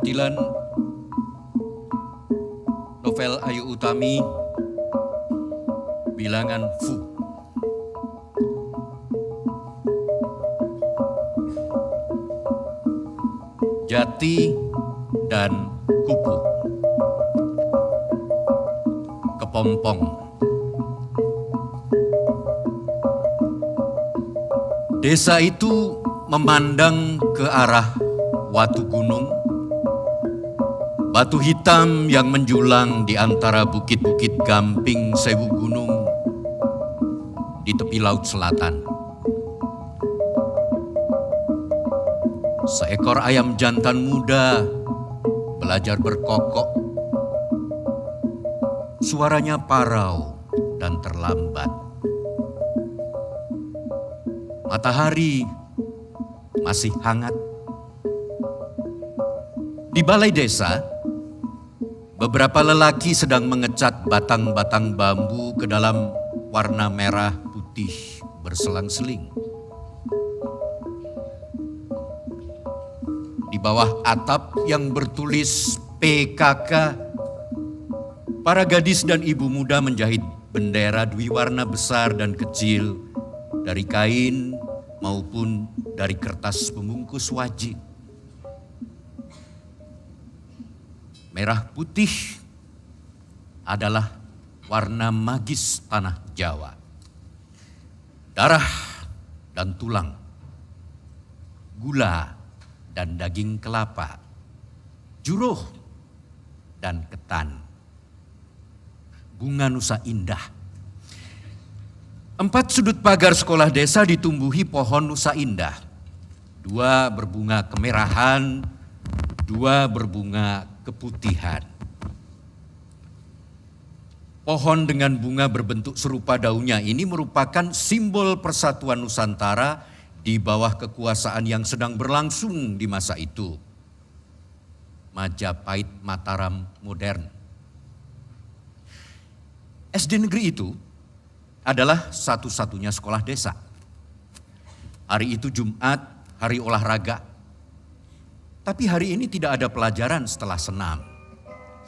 Petilan novel Ayu Utami, Bilangan Fu. Jati dan kupu. Kepompong. Desa itu memandang ke arah Watu Gunung, batu hitam yang menjulang di antara bukit-bukit Gamping Sewu Gunung di tepi laut selatan. Seekor ayam jantan muda belajar berkokok. Suaranya parau dan terlambat. Matahari masih hangat. Di balai desa, beberapa lelaki sedang mengecat batang-batang bambu ke dalam warna merah putih berselang-seling. Di bawah atap yang bertulis PKK, para gadis dan ibu muda menjahit bendera dwiwarna besar dan kecil dari kain maupun dari kertas pembungkus wajik. Merah putih adalah warna magis tanah Jawa. Darah dan tulang, gula dan daging kelapa, juruh dan ketan, bunga nusa indah. 4 sudut pagar sekolah desa ditumbuhi pohon nusa indah. 2 berbunga kemerahan, 2 berbunga keputihan. Pohon dengan bunga berbentuk serupa daunnya ini merupakan simbol persatuan Nusantara di bawah kekuasaan yang sedang berlangsung di masa itu. Majapahit Mataram modern. SD negeri itu adalah satu-satunya sekolah desa. Hari itu Jumat, hari olahraga. Tapi hari ini tidak ada pelajaran setelah senam.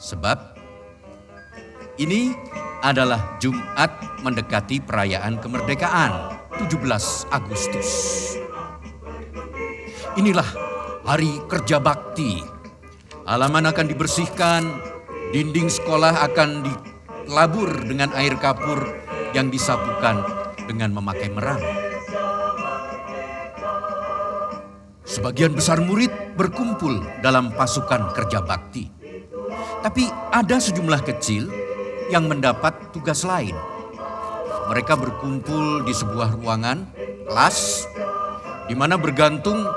Sebab ini adalah Jumat mendekati perayaan kemerdekaan 17 Agustus. Inilah hari kerja bakti. Halaman akan dibersihkan, dinding sekolah akan dilabur dengan air kapur yang disapukan dengan memakai merang. Sebagian besar murid berkumpul dalam pasukan kerja bakti. Tapi ada sejumlah kecil yang mendapat tugas lain. Mereka berkumpul di sebuah ruangan kelas di mana bergantung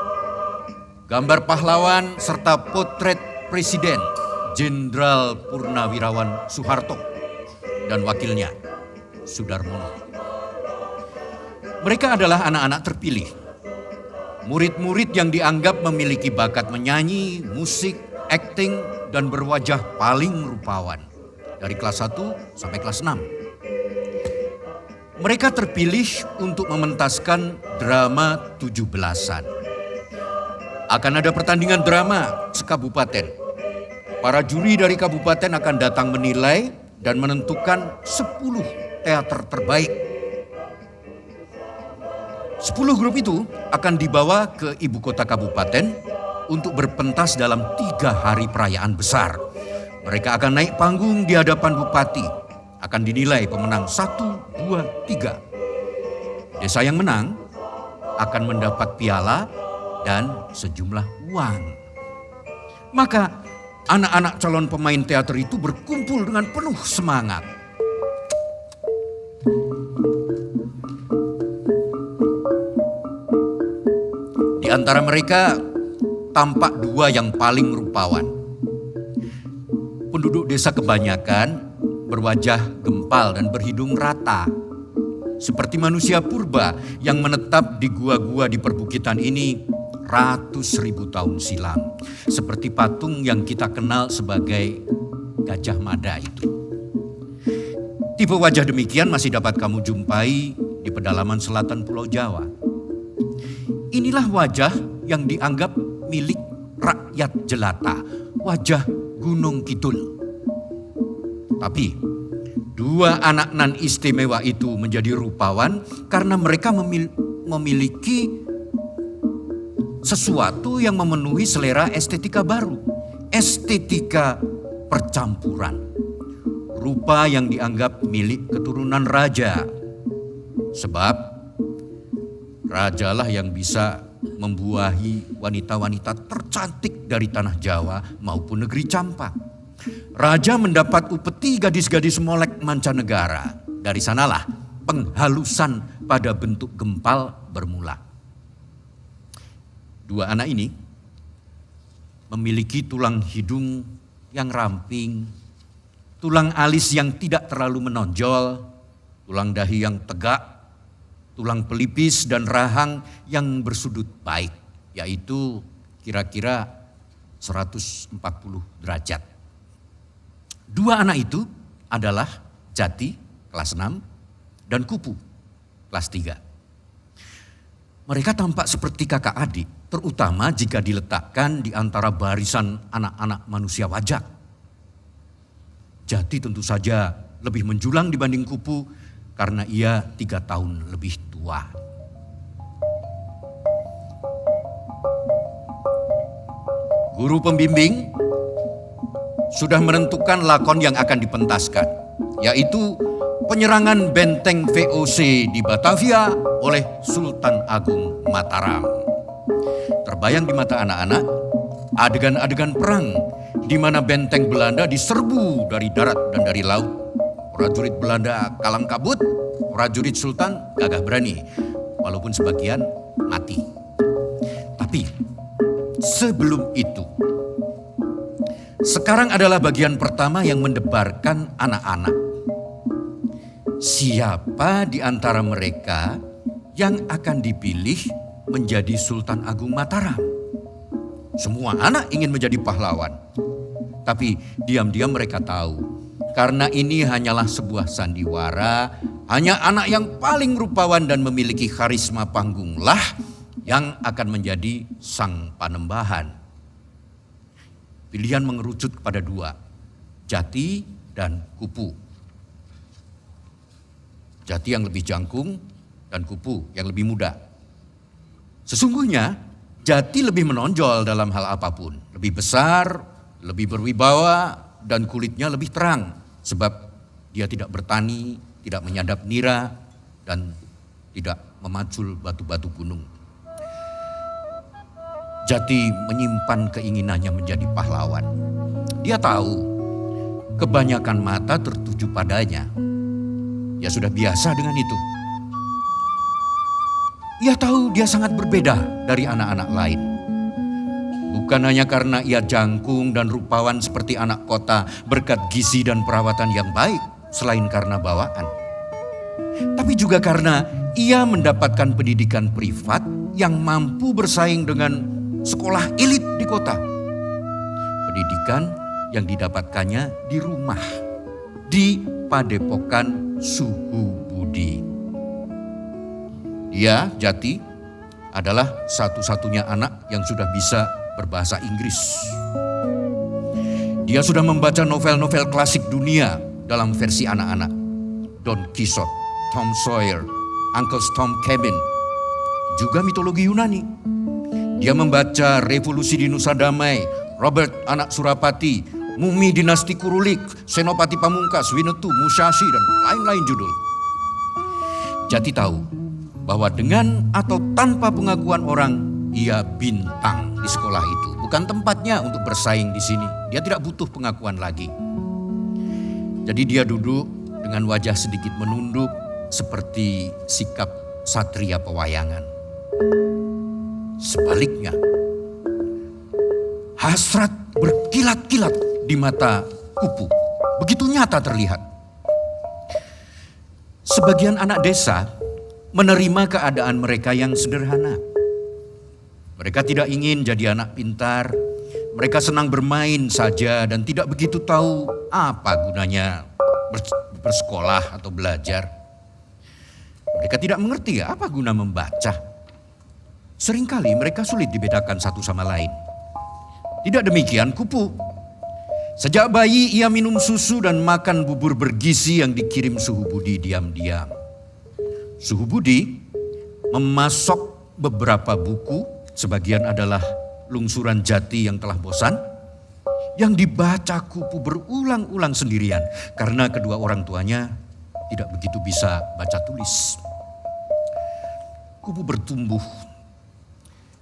gambar pahlawan serta potret Presiden Jenderal Purnawirawan Soeharto dan wakilnya Sudarmono. Mereka adalah anak-anak terpilih. Murid-murid yang dianggap memiliki bakat menyanyi, musik, akting, dan berwajah paling rupawan. Dari kelas 1 sampai kelas 6. Mereka terpilih untuk mementaskan drama 17-an. Akan ada pertandingan drama sekabupaten. Para juri dari kabupaten akan datang menilai dan menentukan 10 teater terbaik. 10 grup itu akan dibawa ke ibu kota kabupaten untuk berpentas dalam 3 hari perayaan besar. Mereka akan naik panggung di hadapan bupati. Akan dinilai pemenang 1, 2, 3. Desa yang menang akan mendapat piala dan sejumlah uang. Maka anak-anak calon pemain teater itu berkumpul dengan penuh semangat. Di antara mereka tampak 2 yang paling rupawan. Penduduk desa kebanyakan berwajah gempal dan berhidung rata. Seperti manusia purba yang menetap di gua-gua di perbukitan ini ratus ribu tahun silam. Seperti patung yang kita kenal sebagai Gajah Mada itu. Tipe wajah demikian masih dapat kamu jumpai di pedalaman selatan Pulau Jawa. Inilah wajah yang dianggap milik rakyat jelata, wajah Gunung Kidul. Tapi dua anak nan istimewa itu menjadi rupawan karena mereka memiliki sesuatu yang memenuhi selera estetika baru. Estetika percampuran. Rupa yang dianggap milik keturunan raja. Sebab rajalah yang bisa membuahi wanita-wanita tercantik dari tanah Jawa maupun negeri Campak. Raja mendapat upeti gadis-gadis molek mancanegara. Dari sanalah penghalusan pada bentuk gempal bermula. Dua anak ini memiliki tulang hidung yang ramping, tulang alis yang tidak terlalu menonjol, tulang dahi yang tegak, tulang pelipis dan rahang yang bersudut baik, yaitu kira-kira 140 derajat. Dua anak itu adalah Jati kelas 6 dan Kupu kelas 3. Mereka tampak seperti kakak adik, terutama jika diletakkan di antara barisan anak-anak manusia wajak. Jati tentu saja lebih menjulang dibanding Kupu karena ia 3 tahun lebih tua. Guru pembimbing sudah menentukan lakon yang akan dipentaskan, yaitu penyerangan benteng VOC di Batavia oleh Sultan Agung Mataram. Terbayang di mata anak-anak adegan-adegan perang di mana benteng Belanda diserbu dari darat dan dari laut. Prajurit Belanda kalang kabut, prajurit Sultan gagah berani, walaupun sebagian mati. Tapi sebelum itu, sekarang adalah bagian pertama yang mendebarkan anak-anak. Siapa di antara mereka yang akan dipilih menjadi Sultan Agung Mataram? Semua anak ingin menjadi pahlawan. Tapi diam-diam mereka tahu, karena ini hanyalah sebuah sandiwara, hanya anak yang paling rupawan dan memiliki karisma panggunglah yang akan menjadi sang panembahan. Pilihan mengerucut kepada dua, Jati dan Kupu. Jati yang lebih jangkung dan Kupu yang lebih muda. Sesungguhnya Jati lebih menonjol dalam hal apapun. Lebih besar, lebih berwibawa, dan kulitnya lebih terang. Sebab dia tidak bertani, tidak menyadap nira, dan tidak memacul batu-batu gunung. Jati menyimpan keinginannya menjadi pahlawan. Dia tahu kebanyakan mata tertuju padanya. Ia sudah biasa dengan itu. Ia tahu dia sangat berbeda dari anak-anak lain. Bukan hanya karena ia jangkung dan rupawan seperti anak kota berkat gizi dan perawatan yang baik, selain karena bawaan. Tapi juga karena ia mendapatkan pendidikan privat yang mampu bersaing dengan sekolah elit di kota. Pendidikan yang didapatkannya di rumah, di padepokan Suhu Budi. Dia, Jati, adalah satu-satunya anak yang sudah bisa berbahasa Inggris. Dia sudah membaca novel-novel klasik dunia dalam versi anak-anak. Don Quixote, Tom Sawyer, Uncle Tom's Cabin, juga mitologi Yunani. Dia membaca Revolusi di Nusa Damai, Robert Anak Surapati, Mumi Dinasti Kurulik, Senopati Pamungkas, Winnetou, Musashi, dan lain-lain judul. Jati tahu bahwa dengan atau tanpa pengakuan orang, ia bintang di sekolah itu. Bukan tempatnya untuk bersaing di sini. Dia tidak butuh pengakuan lagi. Jadi dia duduk dengan wajah sedikit menunduk seperti sikap satria pewayangan. Sebaliknya, hasrat berkilat-kilat di mata Kupu. Begitu nyata terlihat. Sebagian anak desa menerima keadaan mereka yang sederhana. Mereka tidak ingin jadi anak pintar. Mereka senang bermain saja dan tidak begitu tahu apa gunanya bersekolah atau belajar. Mereka tidak mengerti apa guna membaca. Seringkali mereka sulit dibedakan satu sama lain. Tidak demikian Kupu. Sejak bayi ia minum susu dan makan bubur bergizi yang dikirim Suhu Budi diam-diam. Suhu Budi memasok beberapa buku, sebagian adalah lungsuran jati yang telah bosan, yang dibaca Kupu berulang-ulang sendirian karena kedua orang tuanya tidak begitu bisa baca tulis. Kupu bertumbuh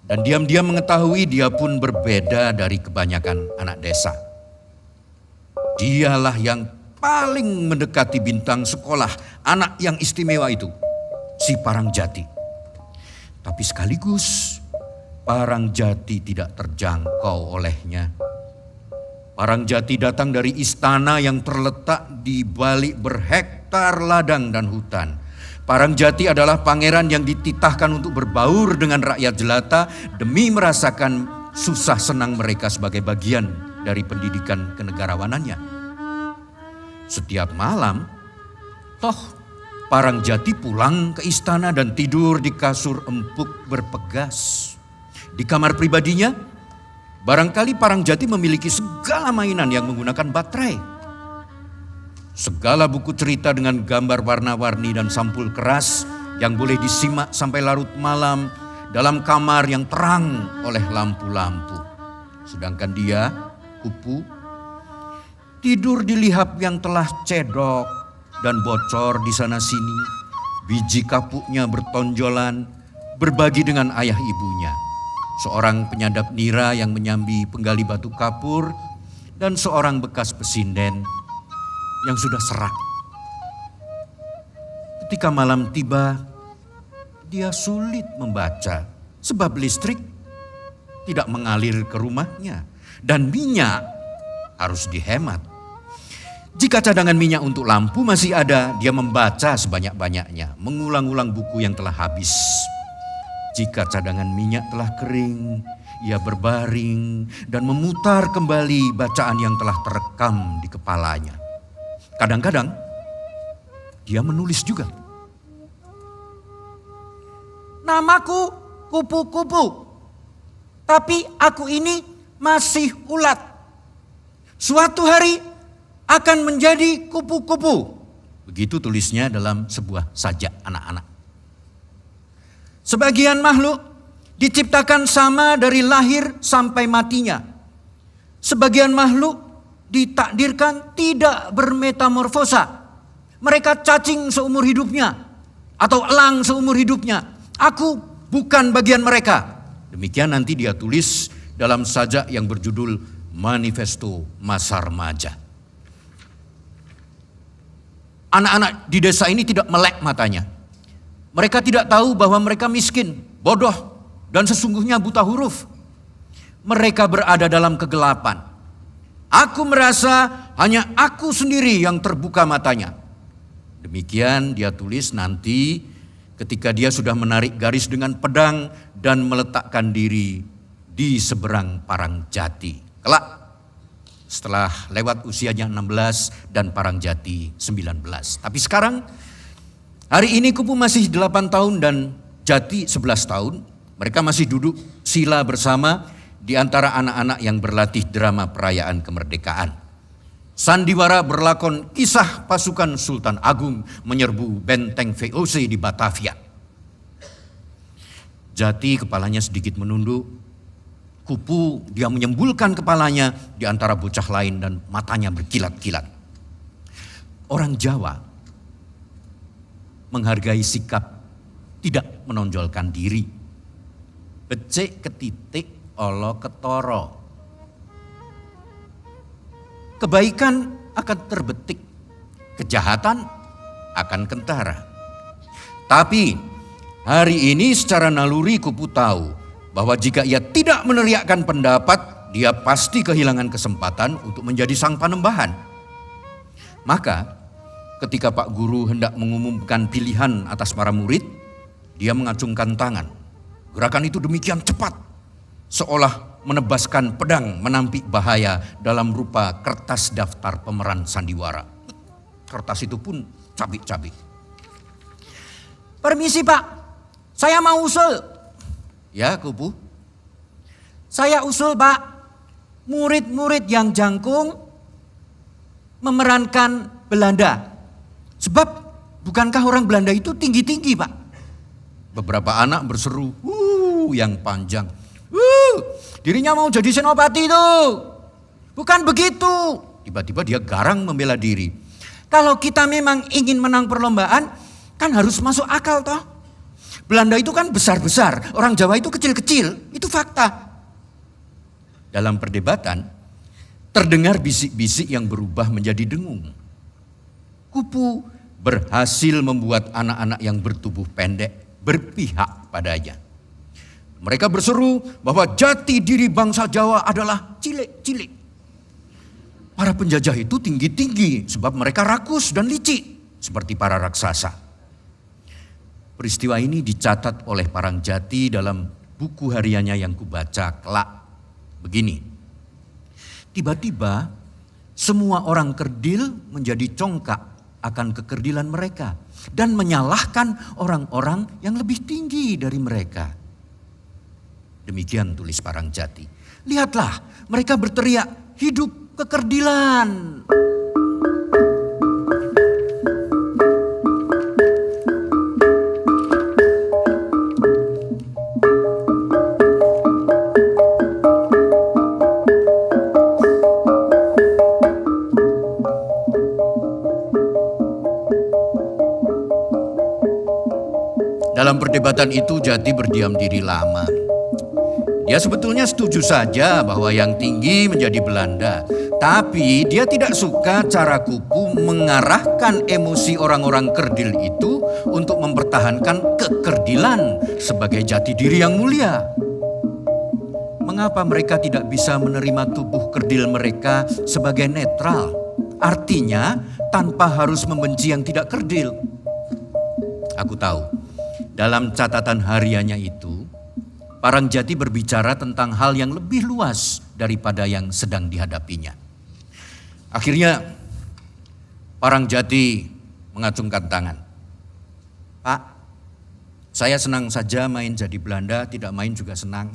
dan diam-diam mengetahui dia pun berbeda dari kebanyakan anak desa. Dialah yang paling mendekati bintang sekolah, anak yang istimewa itu, si Parangjati. Tapi sekaligus Parangjati tidak terjangkau olehnya. Parangjati datang dari istana yang terletak di balik berhektar ladang dan hutan. Parangjati adalah pangeran yang dititahkan untuk berbaur dengan rakyat jelata demi merasakan susah senang mereka sebagai bagian dari pendidikan kenegarawanannya. Setiap malam, Parangjati pulang ke istana dan tidur di kasur empuk berpegas. Di kamar pribadinya, barangkali Parangjati memiliki segala mainan yang menggunakan baterai. Segala buku cerita dengan gambar warna-warni dan sampul keras yang boleh disimak sampai larut malam dalam kamar yang terang oleh lampu-lampu. Sedangkan dia, Kupu, tidur di lihap yang telah cedok dan bocor di sana-sini. Biji kapuknya bertonjolan, berbagi dengan ayah ibunya. Seorang penyadap nira yang menyambi penggali batu kapur, dan seorang bekas pesinden yang sudah serak. Ketika malam tiba, dia sulit membaca sebab listrik tidak mengalir ke rumahnya dan minyak harus dihemat. Jika cadangan minyak untuk lampu masih ada, dia membaca sebanyak-banyaknya, mengulang-ulang buku yang telah habis. Jika cadangan minyak telah kering, ia berbaring dan memutar kembali bacaan yang telah terekam di kepalanya. Kadang-kadang dia menulis juga. Namaku Kupu-Kupu, tapi aku ini masih ulat. Suatu hari akan menjadi kupu-kupu. Begitu tulisnya dalam sebuah sajak anak-anak. Sebagian makhluk diciptakan sama dari lahir sampai matinya. Sebagian makhluk ditakdirkan tidak bermetamorfosa. Mereka cacing seumur hidupnya atau elang seumur hidupnya. Aku bukan bagian mereka. Demikian nanti dia tulis dalam sajak yang berjudul Manifesto Masa Remaja. Anak-anak di desa ini tidak melek matanya. Mereka tidak tahu bahwa mereka miskin, bodoh, dan sesungguhnya buta huruf. Mereka berada dalam kegelapan. Aku merasa hanya aku sendiri yang terbuka matanya. Demikian dia tulis nanti ketika dia sudah menarik garis dengan pedang dan meletakkan diri di seberang Parangjati. Kelak setelah lewat usianya 16 dan Parangjati 19. Tapi sekarang hari ini Kupu masih 8 tahun dan Jati 11 tahun. Mereka masih duduk sila bersama di antara anak-anak yang berlatih drama perayaan kemerdekaan. Sandiwara berlakon kisah pasukan Sultan Agung menyerbu benteng VOC di Batavia. Jati kepalanya sedikit menunduk. Kupu dia menyembulkan kepalanya di antara bocah lain dan matanya berkilat-kilat. Orang Jawa menghargai sikap tidak menonjolkan diri. Becik ketitik olo ketoro. Kebaikan akan terbetik, kejahatan akan kentara. Tapi hari ini secara naluri Kupu tahu bahwa jika ia tidak meneriakkan pendapat, dia pasti kehilangan kesempatan untuk menjadi sang panembahan. Maka ketika Pak Guru hendak mengumumkan pilihan atas para murid, dia mengacungkan tangan. Gerakan itu demikian cepat, seolah menebaskan pedang menampik bahaya dalam rupa kertas daftar pemeran sandiwara. Kertas itu pun cabik-cabik. Permisi Pak, saya mau usul. Ya Kupu? Saya usul Pak, murid-murid yang jangkung memerankan Belanda. Sebab bukankah orang Belanda itu tinggi-tinggi, Pak? Beberapa anak berseru, yang panjang. Dirinya mau jadi senopati itu. Bukan begitu. Tiba-tiba dia garang membela diri. Kalau kita memang ingin menang perlombaan, kan harus masuk akal toh. Belanda itu kan besar-besar, orang Jawa itu kecil-kecil, itu fakta. Dalam perdebatan, terdengar bisik-bisik yang berubah menjadi dengung. Kupu berhasil membuat anak-anak yang bertubuh pendek berpihak padanya. Mereka berseru bahwa jati diri bangsa Jawa adalah cilik-cilik. Para penjajah itu tinggi-tinggi sebab mereka rakus dan licik seperti para raksasa. Peristiwa ini dicatat oleh Parangjati dalam buku hariannya yang kubaca kelak. Begini, tiba-tiba semua orang kerdil menjadi congkak akan kekerdilan mereka dan menyalahkan orang-orang yang lebih tinggi dari mereka. Demikian tulis Parangjati. Lihatlah, mereka berteriak, hidup kekerdilan. Dalam perdebatan itu Jati berdiam diri lama. Dia sebetulnya setuju saja bahwa yang tinggi menjadi Belanda. Tapi dia tidak suka cara Kupu mengarahkan emosi orang-orang kerdil itu untuk mempertahankan kekerdilan sebagai jati diri yang mulia. Mengapa mereka tidak bisa menerima tubuh kerdil mereka sebagai netral? Artinya tanpa harus membenci yang tidak kerdil. Aku tahu, dalam catatan hariannya itu, Parangjati berbicara tentang hal yang lebih luas daripada yang sedang dihadapinya. Akhirnya Parangjati mengacungkan tangan. Pak, saya senang saja main jadi Belanda, tidak main juga senang.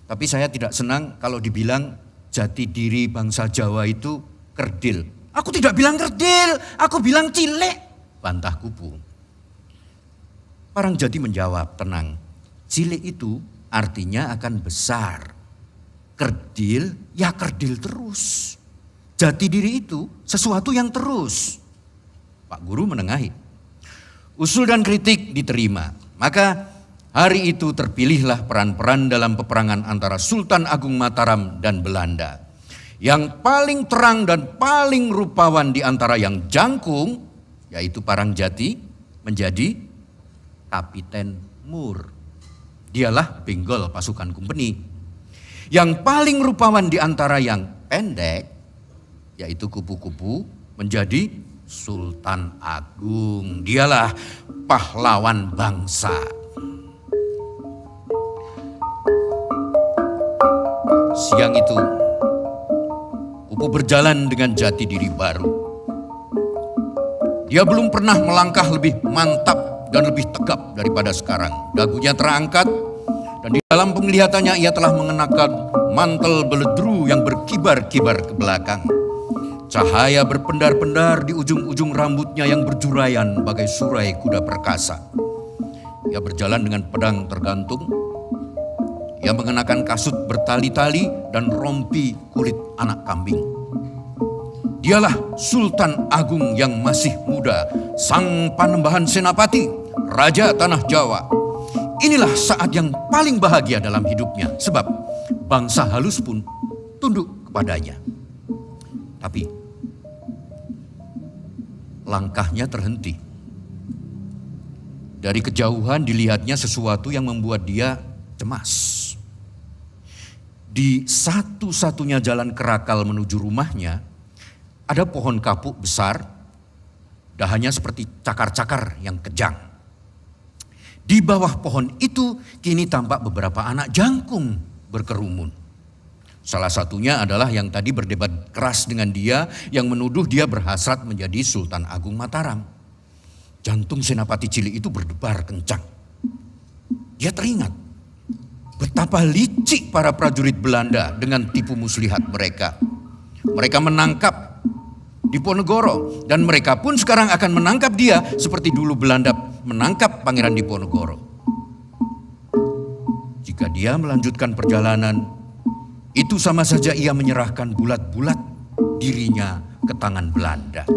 Tapi saya tidak senang kalau dibilang jati diri bangsa Jawa itu kerdil. Aku tidak bilang kerdil, aku bilang cilik, bantah Kupu. Parangjati menjawab tenang. Cilik itu artinya akan besar. Kerdil, ya kerdil terus. Jati diri itu sesuatu yang terus. Pak Guru menengahi. Usul dan kritik diterima. Maka hari itu terpilihlah peran-peran dalam peperangan antara Sultan Agung Mataram dan Belanda. Yang paling terang dan paling rupawan di antara yang jangkung, yaitu Parangjati, menjadi Kapiten Mur. Dialah Benggol pasukan Company. Yang paling rupawan di antara yang pendek, yaitu Kupu-Kupu, menjadi Sultan Agung. Dialah pahlawan bangsa. Siang itu, Kupu berjalan dengan jati diri baru. Dia belum pernah melangkah lebih mantap dan lebih tegap daripada sekarang. Dagunya terangkat dan di dalam penglihatannya ia telah mengenakan mantel beledru yang berkibar-kibar ke belakang. Cahaya berpendar-pendar di ujung-ujung rambutnya yang berjuraian bagai surai kuda perkasa. Ia berjalan dengan pedang tergantung. Ia mengenakan kasut bertali-tali dan rompi kulit anak kambing. Dialah Sultan Agung yang masih muda, sang Panembahan Senapati, Raja Tanah Jawa. Inilah saat yang paling bahagia dalam hidupnya, sebab bangsa halus pun tunduk kepadanya. Tapi langkahnya terhenti. Dari kejauhan dilihatnya sesuatu yang membuat dia cemas. Di satu-satunya jalan kerakal menuju rumahnya, ada pohon kapuk besar, dahannya seperti cakar-cakar yang kejang. Di bawah pohon itu kini tampak beberapa anak jangkung berkerumun. Salah satunya adalah yang tadi berdebat keras dengan dia, yang menuduh dia berhasrat menjadi Sultan Agung Mataram. Jantung Senapati cilik itu berdebar kencang. Dia teringat betapa licik para prajurit Belanda dengan tipu muslihat mereka. Mereka menangkap Diponegoro. Dan mereka pun sekarang akan menangkap dia seperti dulu Belanda menangkap Pangeran Diponegoro. Jika dia melanjutkan perjalanan, itu sama saja ia menyerahkan bulat-bulat dirinya ke tangan Belanda.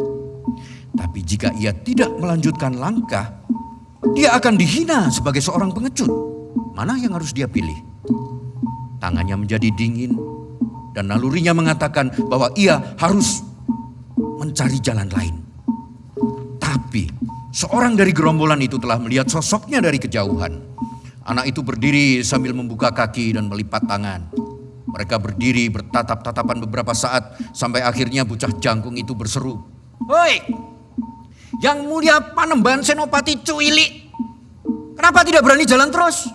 Tapi jika ia tidak melanjutkan langkah, dia akan dihina sebagai seorang pengecut. Mana yang harus dia pilih? Tangannya menjadi dingin dan nalurinya mengatakan bahwa ia harus mencari jalan lain. Tapi seorang dari gerombolan itu telah melihat sosoknya dari kejauhan. Anak itu berdiri sambil membuka kaki dan melipat tangan. Mereka berdiri bertatap-tatapan beberapa saat sampai akhirnya bocah jangkung itu berseru, "Hoi, Yang Mulia Panembahan Senopati Cuili, kenapa tidak berani jalan terus?"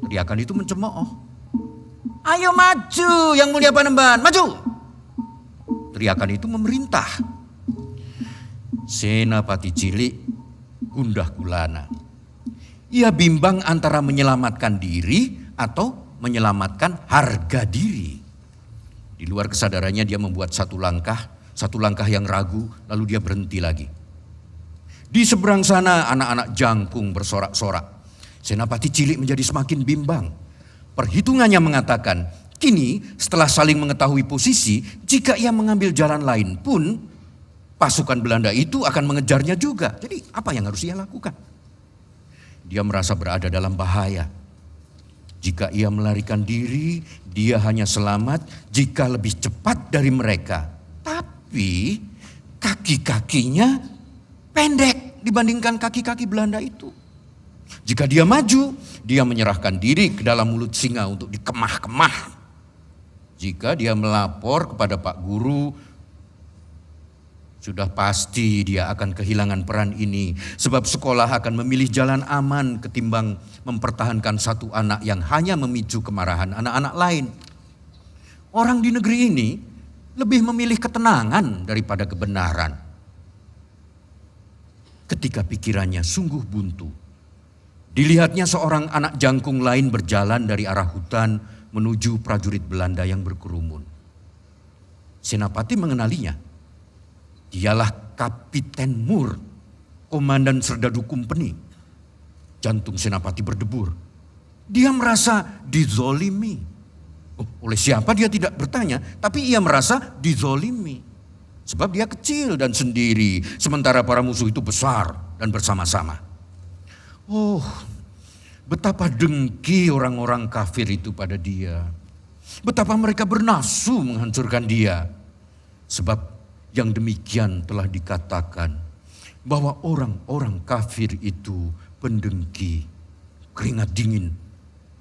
Teriakan itu mencemooh. "Ayo maju Yang Mulia Panembahan, maju!" Teriakan itu memerintah. Senapati Cilik gundah gulana. Ia bimbang antara menyelamatkan diri atau menyelamatkan harga diri. Di luar kesadarannya dia membuat satu langkah yang ragu, lalu dia berhenti lagi. Di seberang sana anak-anak jangkung bersorak-sorak. Senapati Cilik menjadi semakin bimbang. Perhitungannya mengatakan, kini setelah saling mengetahui posisi, jika ia mengambil jalan lain pun, pasukan Belanda itu akan mengejarnya juga. Jadi apa yang harus ia lakukan? Dia merasa berada dalam bahaya. Jika ia melarikan diri, dia hanya selamat jika lebih cepat dari mereka. Tapi kaki-kakinya pendek dibandingkan kaki-kaki Belanda itu. Jika dia maju, dia menyerahkan diri ke dalam mulut singa untuk dikemah-kemah. Jika dia melapor kepada Pak Guru, sudah pasti dia akan kehilangan peran ini. Sebab sekolah akan memilih jalan aman ketimbang mempertahankan satu anak yang hanya memicu kemarahan anak-anak lain. Orang di negeri ini lebih memilih ketenangan daripada kebenaran. Ketika pikirannya sungguh buntu, dilihatnya seorang anak jangkung lain berjalan dari arah hutan menuju prajurit Belanda yang berkerumun. Senapati mengenalinya. Dialah Kapiten Moore, komandan Serdadu Kumpeni. Jantung Senapati berdebur. Dia merasa dizolimi. Oleh siapa dia tidak bertanya, tapi ia merasa dizolimi. Sebab dia kecil dan sendiri, sementara para musuh itu besar dan bersama-sama. Oh, betapa dengki orang-orang kafir itu pada dia. Betapa mereka bernafsu menghancurkan dia. Sebab yang demikian telah dikatakan bahwa orang-orang kafir itu pendengki, keringat dingin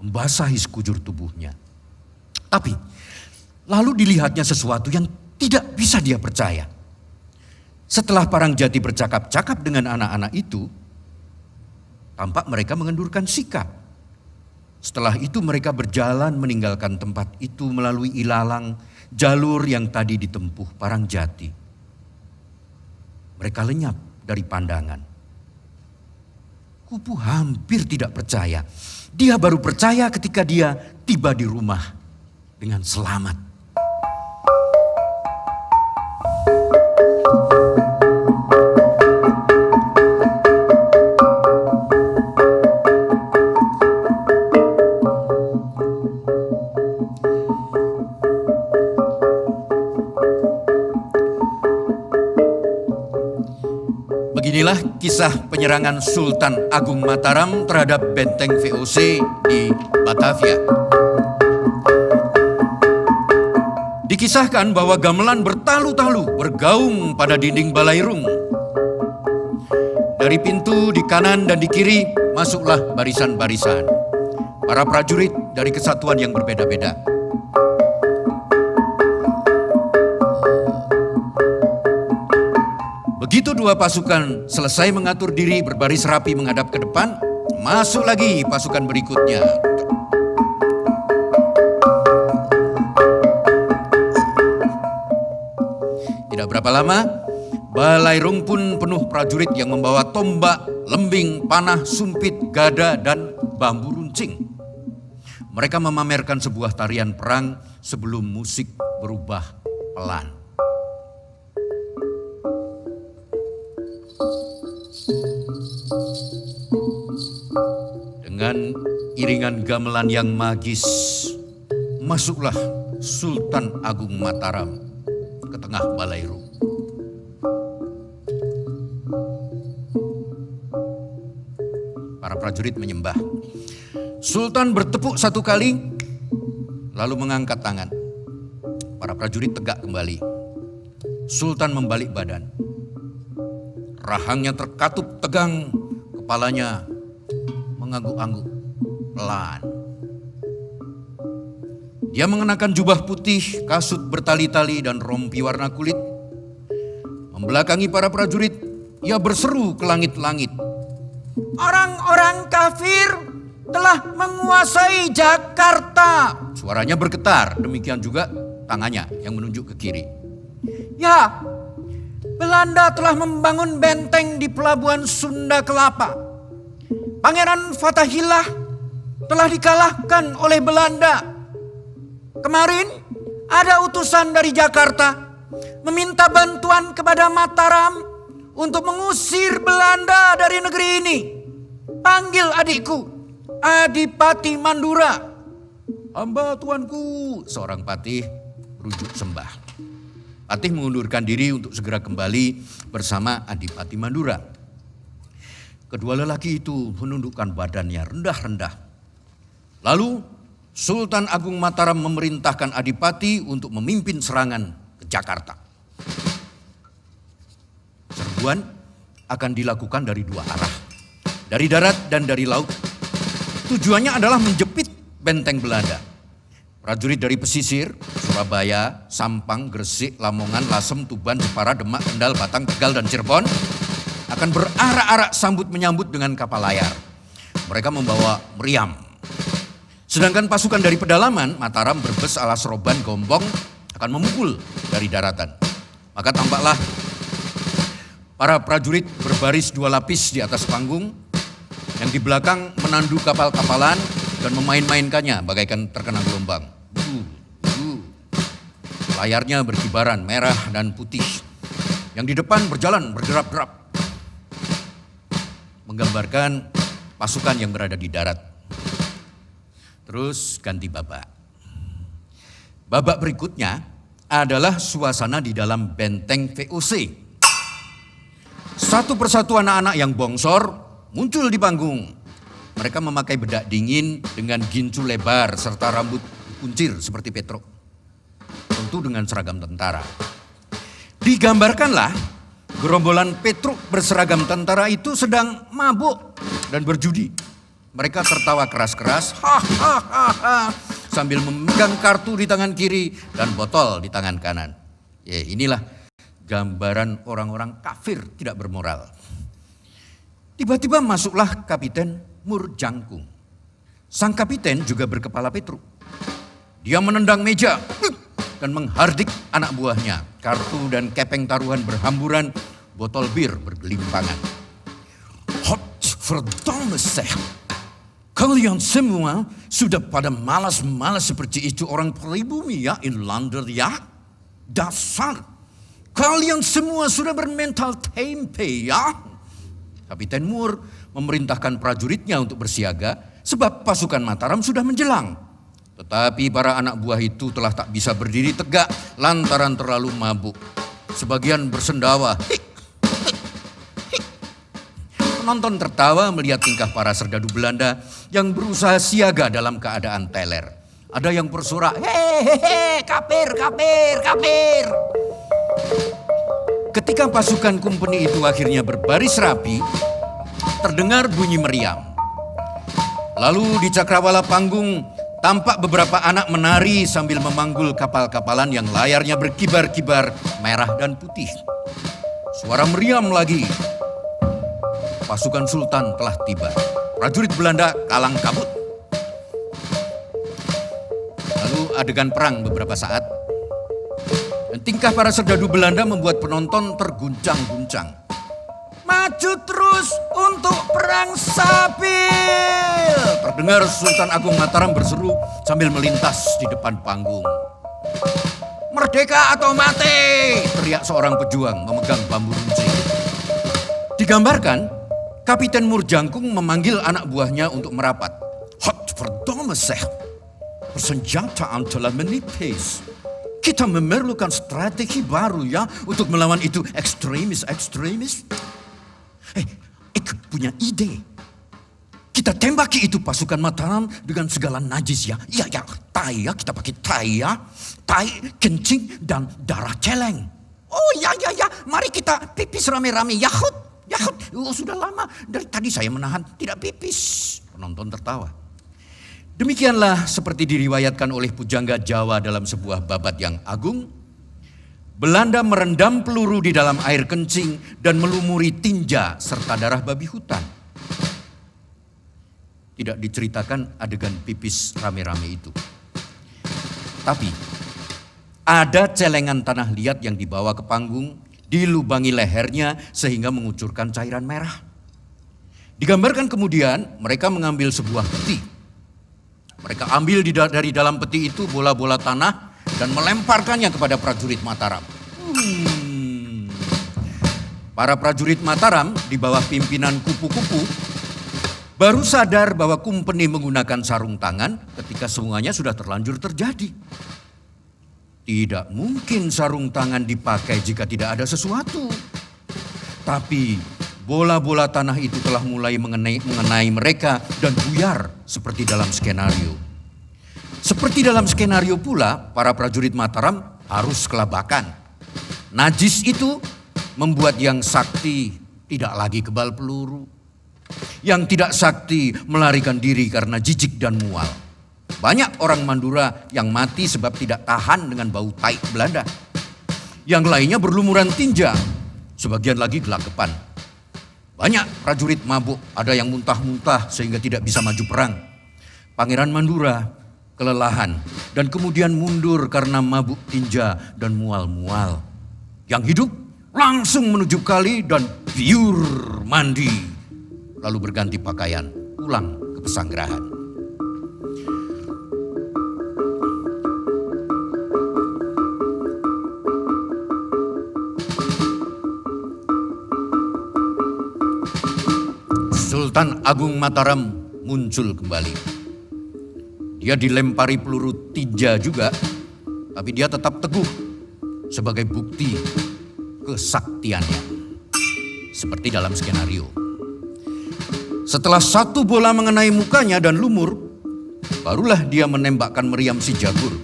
membasahi sekujur tubuhnya. Tapi lalu dilihatnya sesuatu yang tidak bisa dia percaya. Setelah Parangjati bercakap-cakap dengan anak-anak itu, tampak mereka mengendurkan sikap. Setelah itu mereka berjalan meninggalkan tempat itu melalui ilalang, jalur yang tadi ditempuh Parangjati. Mereka lenyap dari pandangan. Kupu hampir tidak percaya. Dia baru percaya ketika dia tiba di rumah dengan selamat. Beginilah kisah penyerangan Sultan Agung Mataram terhadap benteng VOC di Batavia. Dikisahkan bahwa gamelan bertalu-talu bergaung pada dinding Balairung. Dari pintu di kanan dan di kiri masuklah barisan-barisan. Para prajurit dari kesatuan yang berbeda-beda. Begitu dua pasukan selesai mengatur diri berbaris rapi menghadap ke depan, masuk lagi pasukan berikutnya. Tidak berapa lama, Balairung pun penuh prajurit yang membawa tombak, lembing, panah, sumpit, gada, dan bambu runcing. Mereka memamerkan sebuah tarian perang sebelum musik berubah pelan. Dengan iringan gamelan yang magis, masuklah Sultan Agung Mataram ke tengah Balairu. Para prajurit menyembah. Sultan bertepuk satu kali, lalu mengangkat tangan. Para prajurit tegak kembali. Sultan membalik badan. Rahangnya terkatup tegang, kepalanya mengangguk-angguk pelan. Dia mengenakan jubah putih, kasut bertali-tali dan rompi warna kulit. Membelakangi para prajurit, ia berseru ke langit-langit. Orang-orang kafir telah menguasai Jakarta. Suaranya bergetar, demikian juga tangannya yang menunjuk ke kiri. Ya, Belanda telah membangun benteng di pelabuhan Sunda Kelapa. Pangeran Fathahillah telah dikalahkan oleh Belanda. Kemarin ada utusan dari Jakarta meminta bantuan kepada Mataram untuk mengusir Belanda dari negeri ini. Panggil adikku, Adipati Mandura. Hamba tuanku, seorang patih rujuk sembah. Patih mengundurkan diri untuk segera kembali bersama Adipati Mandura. Kedua lelaki itu menundukkan badannya rendah-rendah. Lalu Sultan Agung Mataram memerintahkan Adipati untuk memimpin serangan ke Jakarta. Serbuan akan dilakukan dari dua arah, dari darat dan dari laut. Tujuannya adalah menjepit benteng Belanda. Prajurit dari pesisir, Surabaya, Sampang, Gresik, Lamongan, Lasem, Tuban, Jepara, Demak, Kendal, Batang, Tegal, dan Cirebon akan berarak-arak sambut menyambut dengan kapal layar. Mereka membawa meriam. Sedangkan pasukan dari pedalaman, Mataram, Brebes, Alas, Roban, Gombong akan memukul dari daratan. Maka tampaklah para prajurit berbaris dua lapis di atas panggung, yang di belakang menandu kapal-kapalan dan memain-mainkannya bagaikan terkena gelombang. Layarnya berkibaran merah dan putih. Yang di depan berjalan berderap-derap, menggambarkan pasukan yang berada di darat. Terus ganti babak. Babak berikutnya adalah suasana di dalam benteng VOC. Satu persatu anak-anak yang bongsor muncul di panggung. Mereka memakai bedak dingin dengan gincu lebar serta rambut kuncir seperti Petruk. Tentu dengan seragam tentara. Digambarkanlah gerombolan Petruk berseragam tentara itu sedang mabuk dan berjudi. Mereka tertawa keras-keras, hahaha, sambil memegang kartu di tangan kiri dan botol di tangan kanan. Ya, inilah gambaran orang-orang kafir tidak bermoral. Tiba-tiba masuklah Kapiten Murjangkung. Sang kapiten juga berkepala Petruk. Dia menendang meja dan menghardik anak buahnya. Kartu dan kepeng taruhan berhamburan, botol bir bergelimpangan. Hot verdomme zeg. Kalian semua sudah pada malas-malas seperti itu orang pribumi ya, inlander ya. Dasar. Kalian semua sudah bermental tempe ya. Kapiten Mur memerintahkan prajuritnya untuk bersiaga sebab pasukan Mataram sudah menjelang. Tetapi para anak buah itu telah tak bisa berdiri tegak lantaran terlalu mabuk. Sebagian bersendawa. Penonton tertawa melihat tingkah para serdadu Belanda yang berusaha siaga dalam keadaan teler. Ada yang bersorak, hehehe, kapir, kapir, kapir. Ketika pasukan kumpeni itu akhirnya berbaris rapi, terdengar bunyi meriam. Lalu di cakrawala panggung tampak beberapa anak menari sambil memanggul kapal-kapalan yang layarnya berkibar-kibar merah dan putih. Suara meriam lagi. Pasukan Sultan telah tiba. Prajurit Belanda kalang kabut. Lalu adegan perang beberapa saat. Dan tingkah para serdadu Belanda membuat penonton terguncang-guncang. Maju terus untuk perang Sapil. Terdengar Sultan Agung Mataram berseru sambil melintas di depan panggung. Merdeka atau mati, teriak seorang pejuang memegang bambu runcing. Digambarkan, Kapiten Murjangkung memanggil anak buahnya untuk merapat. Hot verdomme zeg, persenjataan telah menipis. Kita memerlukan strategi baru ya untuk melawan itu ekstremis. Ik punya ide. Kita tembaki itu pasukan Mataram dengan segala najis ya. Iya, tai ya, kita pakai tai ya. Tai, kencing, dan darah celeng. Oh ya, mari kita pipis rame-rame. Yahut. Oh, sudah lama dari tadi saya menahan tidak pipis. Penonton tertawa. Demikianlah seperti diriwayatkan oleh pujangga Jawa dalam sebuah babat yang agung. Belanda merendam peluru di dalam air kencing dan melumuri tinja serta darah babi hutan. Tidak diceritakan adegan pipis rame-rame itu. Tapi ada celengan tanah liat yang dibawa ke panggung, dilubangi lehernya sehingga mengucurkan cairan merah. Digambarkan kemudian mereka mengambil sebuah peti. Mereka ambil dari dalam peti itu bola-bola tanah dan melemparkannya kepada prajurit Mataram. Para prajurit Mataram di bawah pimpinan kupu-kupu baru sadar bahwa kumpeni menggunakan sarung tangan ketika semuanya sudah terlanjur terjadi. Tidak mungkin sarung tangan dipakai jika tidak ada sesuatu. Tapi bola-bola tanah itu telah mulai mengenai mereka dan buyar seperti dalam skenario. Seperti dalam skenario pula, para prajurit Mataram harus kelabakan. Najis itu membuat yang sakti tidak lagi kebal peluru. Yang tidak sakti melarikan diri karena jijik dan mual. Banyak orang Mandura yang mati sebab tidak tahan dengan bau tai Belanda. Yang lainnya berlumuran tinja, sebagian lagi gelagapan. Banyak prajurit mabuk, ada yang muntah-muntah sehingga tidak bisa maju perang. Pangeran Mandura kelelahan dan kemudian mundur karena mabuk tinja dan mual-mual. Yang hidup langsung menuju kali dan biur mandi. Lalu berganti pakaian, pulang ke pesanggerahan. Sultan Agung Mataram muncul kembali. Dia dilempari peluru tinja juga, tapi dia tetap teguh sebagai bukti kesaktiannya. Seperti dalam skenario. Setelah satu bola mengenai mukanya dan lumur, barulah dia menembakkan meriam si Jagur.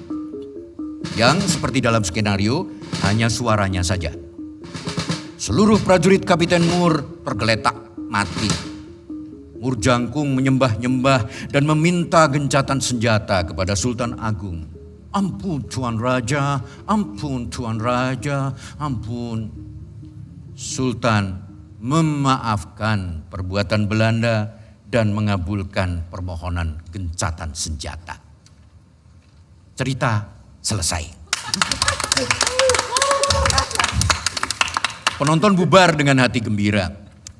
Yang seperti dalam skenario, hanya suaranya saja. Seluruh prajurit Kapiten Mur tergeletak mati. Murjangkung menyembah-nyembah dan meminta gencatan senjata kepada Sultan Agung. Ampun Tuan Raja, ampun Tuan Raja, ampun. Sultan memaafkan perbuatan Belanda dan mengabulkan permohonan gencatan senjata. Cerita selesai. Penonton bubar dengan hati gembira.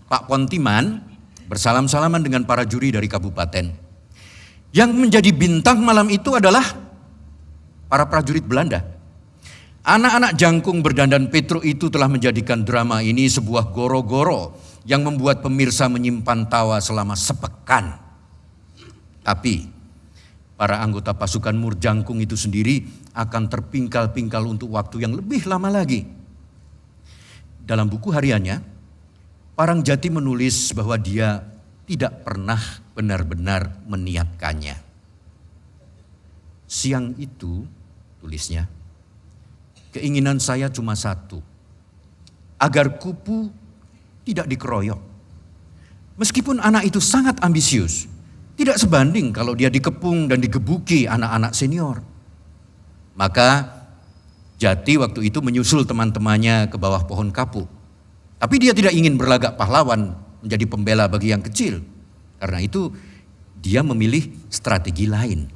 Pak Pontiman bersalam-salaman dengan para juri dari kabupaten. Yang menjadi bintang malam itu adalah para prajurit Belanda. Anak-anak jangkung berdandan Petro itu telah menjadikan drama ini sebuah goro-goro yang membuat pemirsa menyimpan tawa selama sepekan. Tapi para anggota pasukan Murjangkung itu sendiri akan terpingkal-pingkal untuk waktu yang lebih lama lagi. Dalam buku hariannya, Parangjati menulis bahwa dia tidak pernah benar-benar meniatkannya. Siang itu, tulisnya, keinginan saya cuma satu, agar kupu tidak dikeroyok. Meskipun anak itu sangat ambisius, tidak sebanding kalau dia dikepung dan digebuki anak-anak senior. Maka Jati waktu itu menyusul teman-temannya ke bawah pohon kapuk. Tapi dia tidak ingin berlagak pahlawan menjadi pembela bagi yang kecil. Karena itu dia memilih strategi lain.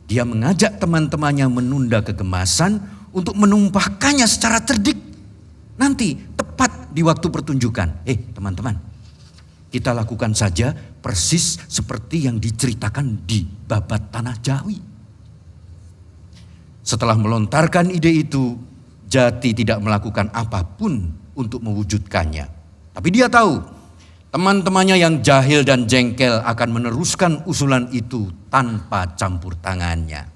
Dia mengajak teman-temannya menunda kegemasan untuk menumpahkannya secara cerdik. Nanti tepat di waktu pertunjukan. Teman-teman, kita lakukan saja persis seperti yang diceritakan di babat Tanah Jawi. Setelah melontarkan ide itu, Jati tidak melakukan apapun untuk mewujudkannya. Tapi dia tahu, Teman-temannya yang jahil dan jengkel akan meneruskan usulan itu tanpa campur tangannya.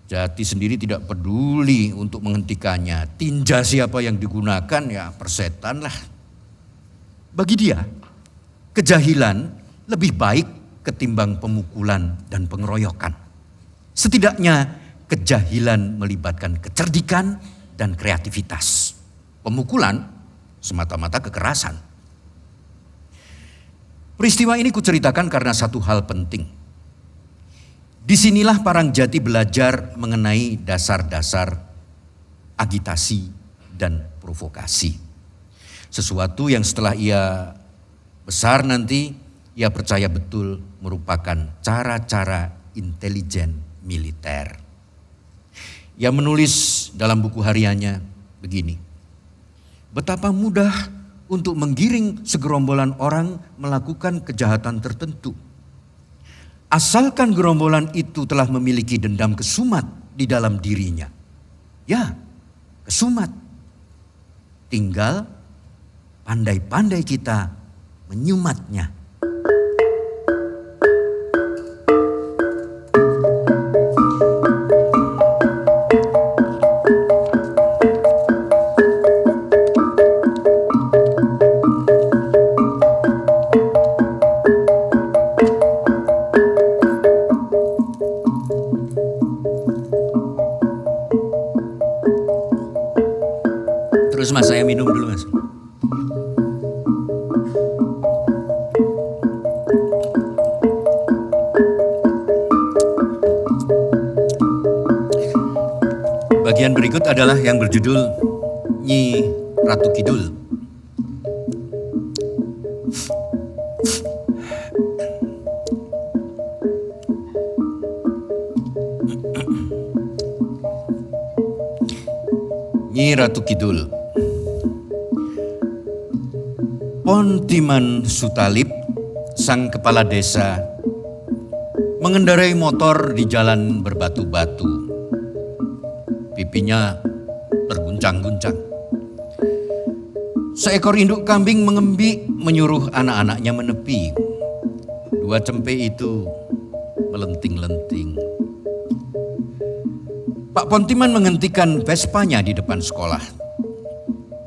Jati sendiri tidak peduli untuk menghentikannya. Tinja siapa yang digunakan, ya persetan lah. Bagi dia, kejahilan lebih baik ketimbang pemukulan dan pengeroyokan. Setidaknya kejahilan melibatkan kecerdikan dan kreativitas. Pemukulan semata-mata kekerasan. Peristiwa ini kuceritakan karena satu hal penting. Disinilah Parangjati belajar mengenai dasar-dasar agitasi dan provokasi. Sesuatu yang setelah ia besar nanti, ia percaya betul merupakan cara-cara intelijen militer. Ia menulis dalam buku hariannya begini. Betapa mudah untuk menggiring segerombolan orang melakukan kejahatan tertentu. Asalkan gerombolan itu telah memiliki dendam kesumat di dalam dirinya. Ya, kesumat. Tinggal pandai-pandai kita menyumatnya. Terus mas, saya minum dulu mas. Bagian berikut adalah yang berjudul Nyi Ratu Kidul. Nyi Ratu Kidul. Pontiman Sutalip, sang kepala desa, mengendarai motor di jalan berbatu-batu. Pipinya terguncang-guncang. Seekor induk kambing mengembik menyuruh anak-anaknya menepi. Dua cempe itu melenting-lenting. Pak Pontiman menghentikan Vespanya di depan sekolah.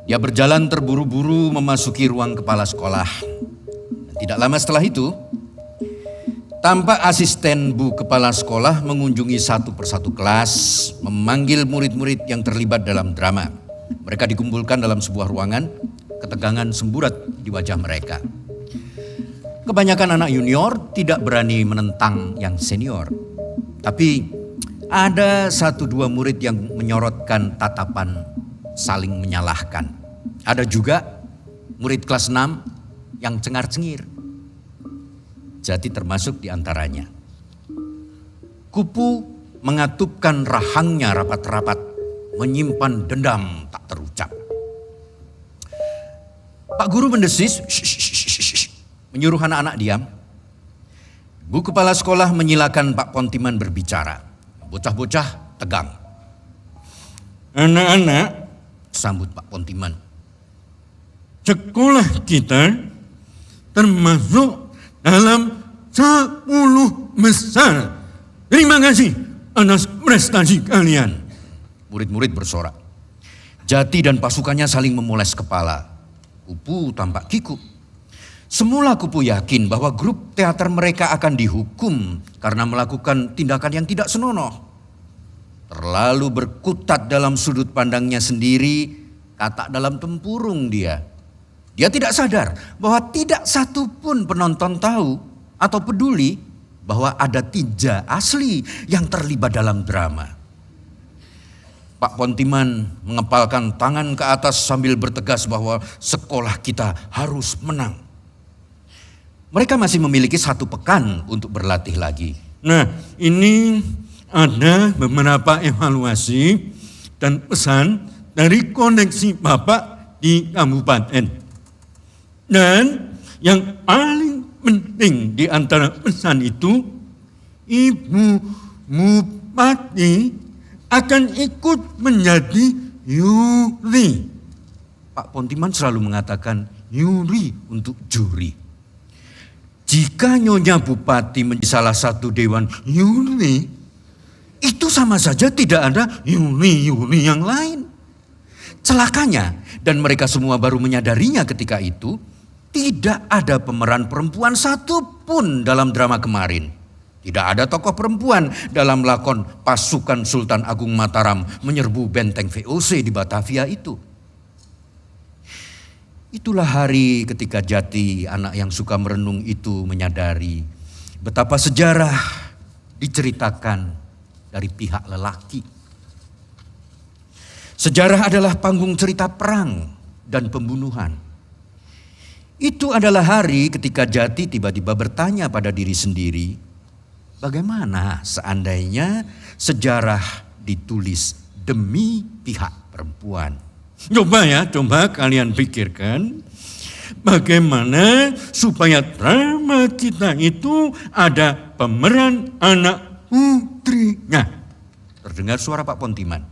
Dia berjalan terburu-buru memasuki ruang kepala sekolah. Dan tidak lama setelah itu, tampak asisten Bu Kepala Sekolah mengunjungi satu persatu kelas, memanggil murid-murid yang terlibat dalam drama. Mereka dikumpulkan dalam sebuah ruangan, ketegangan semburat di wajah mereka. Kebanyakan anak junior tidak berani menentang yang senior. Tapi ada satu dua murid yang menyorotkan tatapan saling menyalahkan. Ada juga murid kelas 6 yang cengar-cengir. Jati termasuk di antaranya. Kupu mengatupkan rahangnya rapat-rapat, menyimpan dendam tak terucap. Pak Guru mendesis, menyuruh anak-anak diam. Bu Kepala Sekolah menyilakan Pak Pontiman berbicara. Bocah-bocah tegang. Anak-anak, Sambut Pak Pontiman. sekolah kita termasuk dalam 10 besar. Terima kasih atas prestasi kalian. Murid-murid bersorak. Jati dan pasukannya saling memoles kepala. Kupu tampak kikuk. Semula Kupu yakin bahwa grup teater mereka akan dihukum karena melakukan tindakan yang tidak senonoh. Terlalu berkutat dalam sudut pandangnya sendiri, katak dalam tempurung dia. Dia tidak sadar bahwa tidak satu pun penonton tahu atau peduli bahwa ada tinja asli yang terlibat dalam drama. Pak Pontiman mengepalkan tangan ke atas sambil bertegas bahwa sekolah kita harus menang. Mereka masih memiliki 1 pekan untuk berlatih lagi. Nah, ini ada beberapa evaluasi dan pesan dari koneksi Bapak di kabupaten. Dan yang paling penting di antara pesan itu, Ibu Bupati akan ikut menjadi Yuri. Pak Pontiman selalu mengatakan nyuri untuk juri. Jika Nyonya Bupati menjadi salah satu dewan nyuri, itu sama saja tidak ada nyuri yang lain. Celakanya, dan mereka semua baru menyadarinya ketika itu, tidak ada pemeran perempuan satupun dalam drama kemarin. Tidak ada tokoh perempuan dalam lakon pasukan Sultan Agung Mataram menyerbu benteng VOC di Batavia itu. Itulah hari ketika Jati, anak yang suka merenung itu, menyadari betapa sejarah diceritakan dari pihak lelaki. Sejarah adalah panggung cerita perang dan pembunuhan. Itu adalah hari ketika Jati tiba-tiba bertanya pada diri sendiri, bagaimana seandainya sejarah ditulis demi pihak perempuan? Coba kalian pikirkan bagaimana supaya drama kita itu ada pemeran anak putrinya. Terdengar suara Pak Pontiman.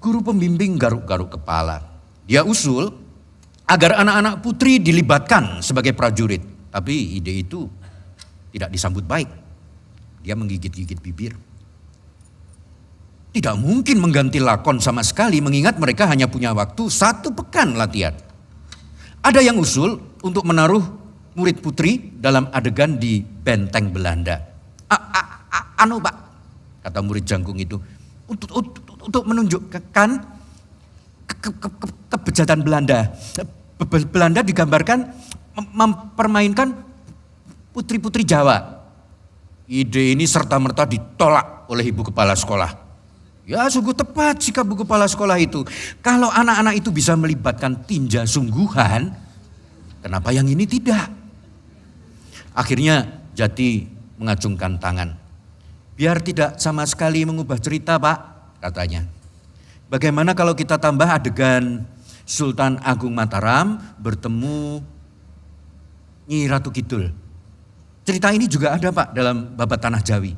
Guru pembimbing garuk-garuk kepala. Dia usul agar anak-anak putri dilibatkan sebagai prajurit. Tapi ide itu tidak disambut baik. Dia menggigit-gigit bibir. Tidak mungkin mengganti lakon sama sekali mengingat mereka hanya punya waktu 1 pekan latihan. Ada yang usul untuk menaruh murid putri dalam adegan di benteng Belanda. Anu Pak, kata murid jangkung itu, untuk menunjukkan kebejatan Belanda. Belanda digambarkan mempermainkan putri-putri Jawa. Ide ini serta-merta ditolak oleh ibu kepala sekolah. Ya sungguh tepat sikap ibu kepala sekolah itu. Kalau anak-anak itu bisa melibatkan tinja sungguhan, kenapa yang ini tidak? Akhirnya Jati mengacungkan tangan. Biar tidak sama sekali mengubah cerita Pak, katanya. Bagaimana kalau kita tambah adegan Sultan Agung Mataram bertemu Nyi Ratu Kidul. Cerita ini juga ada Pak dalam Babat Tanah Jawi.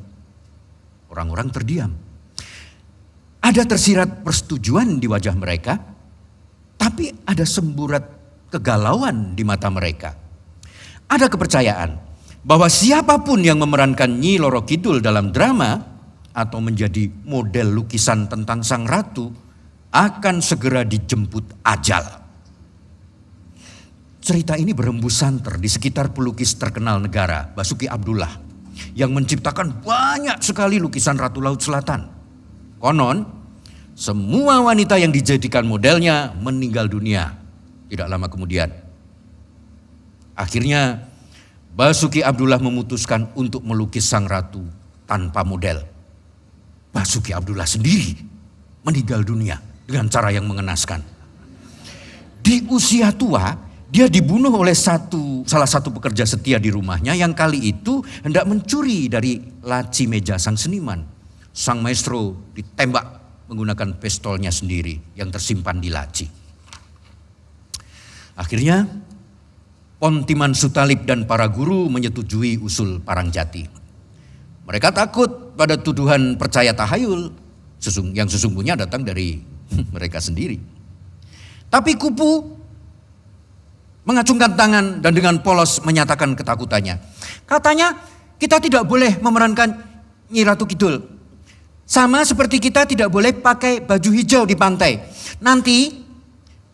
Orang-orang terdiam. Ada tersirat persetujuan di wajah mereka, tapi ada semburat kegalauan di mata mereka. Ada kepercayaan bahwa siapapun yang memerankan Nyi Loro Kidul dalam drama atau menjadi model lukisan tentang sang ratu akan segera dijemput ajal. Cerita ini berembus santer di sekitar pelukis terkenal negara, Basuki Abdullah, yang menciptakan banyak sekali lukisan Ratu Laut Selatan. Konon, semua wanita yang dijadikan modelnya meninggal dunia tidak lama kemudian. Akhirnya Basuki Abdullah memutuskan untuk melukis sang ratu tanpa model. Basuki Abdullah sendiri meninggal dunia dengan cara yang mengenaskan. Di usia tua, dia dibunuh oleh salah satu pekerja setia di rumahnya yang kali itu hendak mencuri dari laci meja sang seniman. Sang maestro ditembak menggunakan pistolnya sendiri yang tersimpan di laci. Akhirnya Pontiman Sutalip dan para guru menyetujui usul Parangjati. Mereka takut pada tuduhan percaya tahayul yang sesungguhnya datang dari mereka sendiri. Tapi Kupu mengacungkan tangan dan dengan polos menyatakan ketakutannya. Katanya kita tidak boleh memerankan Nyi Ratu Kidul. Sama seperti kita tidak boleh pakai baju hijau di pantai. Nanti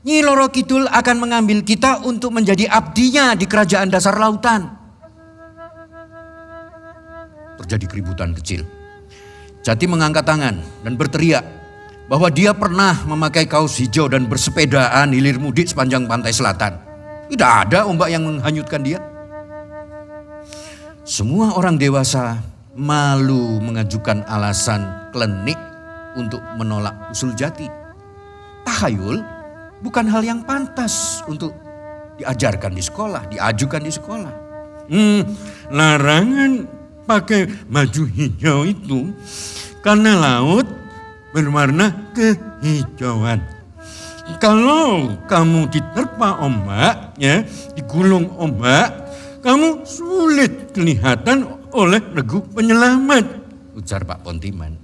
Nyi Loro Kidul akan mengambil kita untuk menjadi abdinya di kerajaan dasar lautan. Terjadi keributan kecil. Jati mengangkat tangan dan berteriak bahwa dia pernah memakai kaos hijau dan bersepedaan hilir mudik sepanjang pantai selatan. Tidak ada ombak yang menghanyutkan dia. Semua orang dewasa malu mengajukan alasan klenik untuk menolak usul Jati. Tahayul bukan hal yang pantas untuk diajarkan di sekolah, diajukan di sekolah. Larangan pakai baju hijau itu karena laut berwarna kehijauan. Kalau kamu diterpa ombak, ya, digulung ombak, kamu sulit kelihatan oleh regu penyelamat, ujar Pak Pontiman.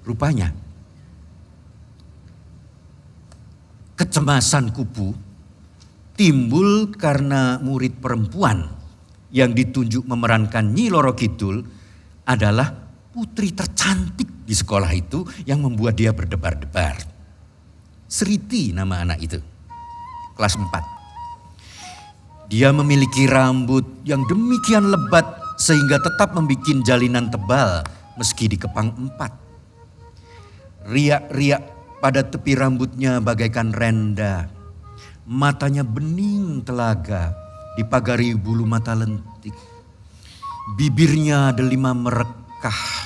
Rupanya kecemasan Kupu timbul karena murid perempuan yang ditunjuk memerankan Nyi Loro Kidul adalah putri tercantik di sekolah itu yang membuat dia berdebar-debar. Sriti nama anak itu, kelas 4. Dia memiliki rambut yang demikian lebat sehingga tetap membuat jalinan tebal meski dikepang 4. Riak-riak pada tepi rambutnya bagaikan renda. Matanya bening telaga dipagari bulu mata lentik. Bibirnya delima merekah.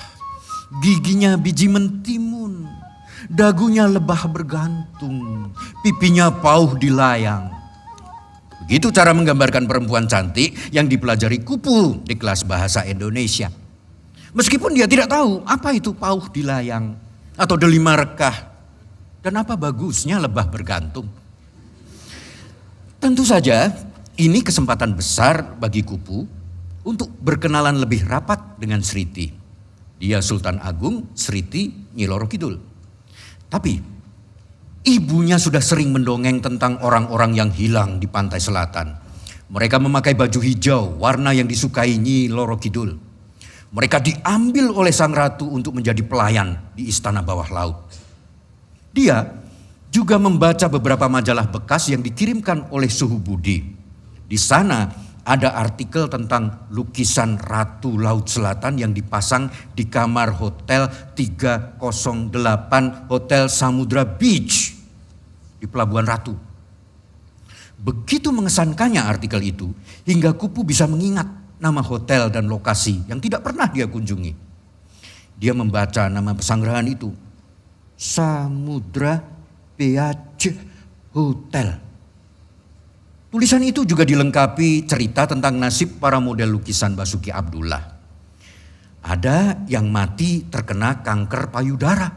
Giginya biji mentimun. Dagunya lebah bergantung. Pipinya pauh dilayang. Begitu cara menggambarkan perempuan cantik yang dipelajari Kupu di kelas bahasa Indonesia. Meskipun dia tidak tahu apa itu pauh dilayang atau delima rekah. Dan apa bagusnya lebah bergantung. Tentu saja ini kesempatan besar bagi Kupu untuk berkenalan lebih rapat dengan Sriti. Dia Sultan Agung, Sriti Nyi Loro Kidul. Tapi ibunya sudah sering mendongeng tentang orang-orang yang hilang di pantai selatan. Mereka memakai baju hijau, warna yang disukai Nyi Loro Kidul. Mereka diambil oleh sang ratu untuk menjadi pelayan di istana bawah laut. Dia juga membaca beberapa majalah bekas yang dikirimkan oleh Suhu Budi. Di sana ada artikel tentang lukisan Ratu Laut Selatan yang dipasang di kamar Hotel 308 Hotel Samudra Beach di Pelabuhan Ratu. Begitu mengesankannya artikel itu hingga Kupu bisa mengingat nama hotel dan lokasi yang tidak pernah dia kunjungi. Dia membaca nama pesanggrahan itu, Samudra Beach Hotel. Tulisan itu juga dilengkapi cerita tentang nasib para model lukisan Basuki Abdullah. Ada yang mati terkena kanker payudara.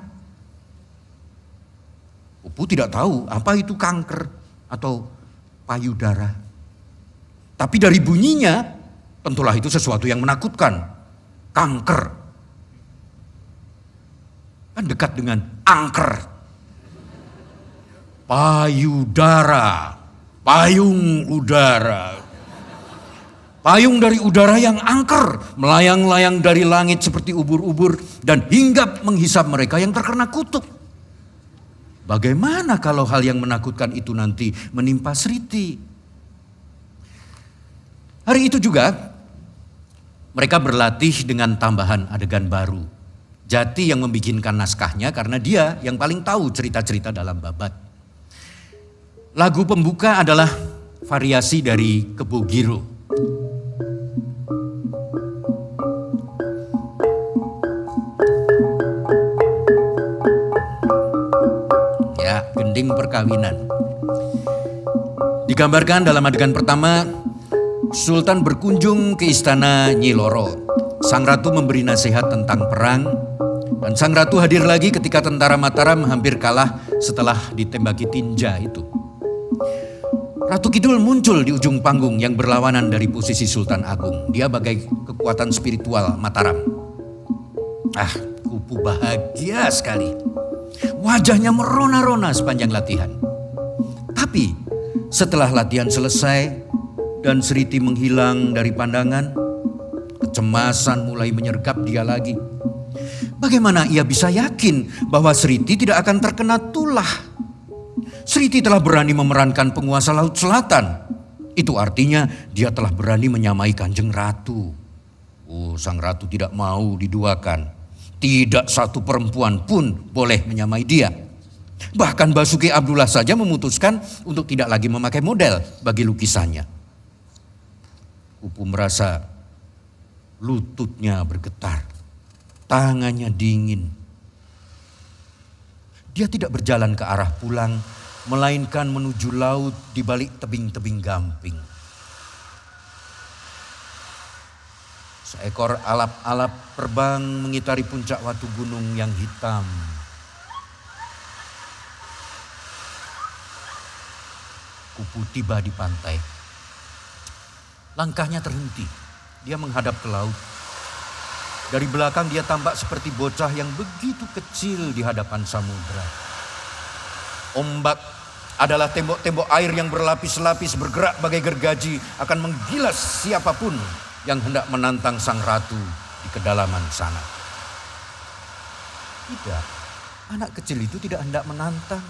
Kupu tidak tahu apa itu kanker atau payudara. Tapi dari bunyinya, tentulah itu sesuatu yang menakutkan. Kanker. Kan dekat dengan angker. Payudara. Payung udara. Payung dari udara yang angker. Melayang-layang dari langit seperti ubur-ubur. Dan hinggap menghisap mereka yang terkena kutuk. Bagaimana kalau hal yang menakutkan itu nanti menimpa Sriti? Hari itu juga mereka berlatih dengan tambahan adegan baru. Jati yang membikinkan naskahnya karena dia yang paling tahu cerita-cerita dalam babat. Lagu pembuka adalah variasi dari Kebo Giro. Ya, gending perkawinan. Digambarkan dalam adegan pertama, Sultan berkunjung ke istana Nyi Loro. Sang Ratu memberi nasihat tentang perang. Dan Sang Ratu hadir lagi ketika tentara Mataram hampir kalah setelah ditembaki tinja itu. Ratu Kidul muncul di ujung panggung yang berlawanan dari posisi Sultan Agung. Dia bagai kekuatan spiritual Mataram. Kupu bahagia sekali. Wajahnya merona-rona sepanjang latihan. Tapi setelah latihan selesai dan Sriti menghilang dari pandangan, kecemasan mulai menyergap dia lagi. Bagaimana ia bisa yakin bahwa Sriti tidak akan terkena tulah? Sriti telah berani memerankan penguasa Laut Selatan. Itu artinya dia telah berani menyamai Kanjeng Ratu. Sang Ratu tidak mau diduakan. Tidak satu perempuan pun boleh menyamai dia. Bahkan Basuki Abdullah saja memutuskan untuk tidak lagi memakai model bagi lukisannya. Kupu merasa lututnya bergetar. Tangannya dingin. Dia tidak berjalan ke arah pulang, melainkan menuju laut di balik tebing-tebing gamping. Seekor alap-alap terbang mengitari puncak watu gunung yang hitam. Kupu tiba di pantai. Langkahnya terhenti. Dia menghadap ke laut. Dari belakang dia tampak seperti bocah yang begitu kecil di hadapan samudra. Ombak adalah tembok-tembok air yang berlapis-lapis bergerak bagai gergaji akan menggilas siapapun yang hendak menantang sang ratu di kedalaman sana. Tidak, anak kecil itu tidak hendak menantang.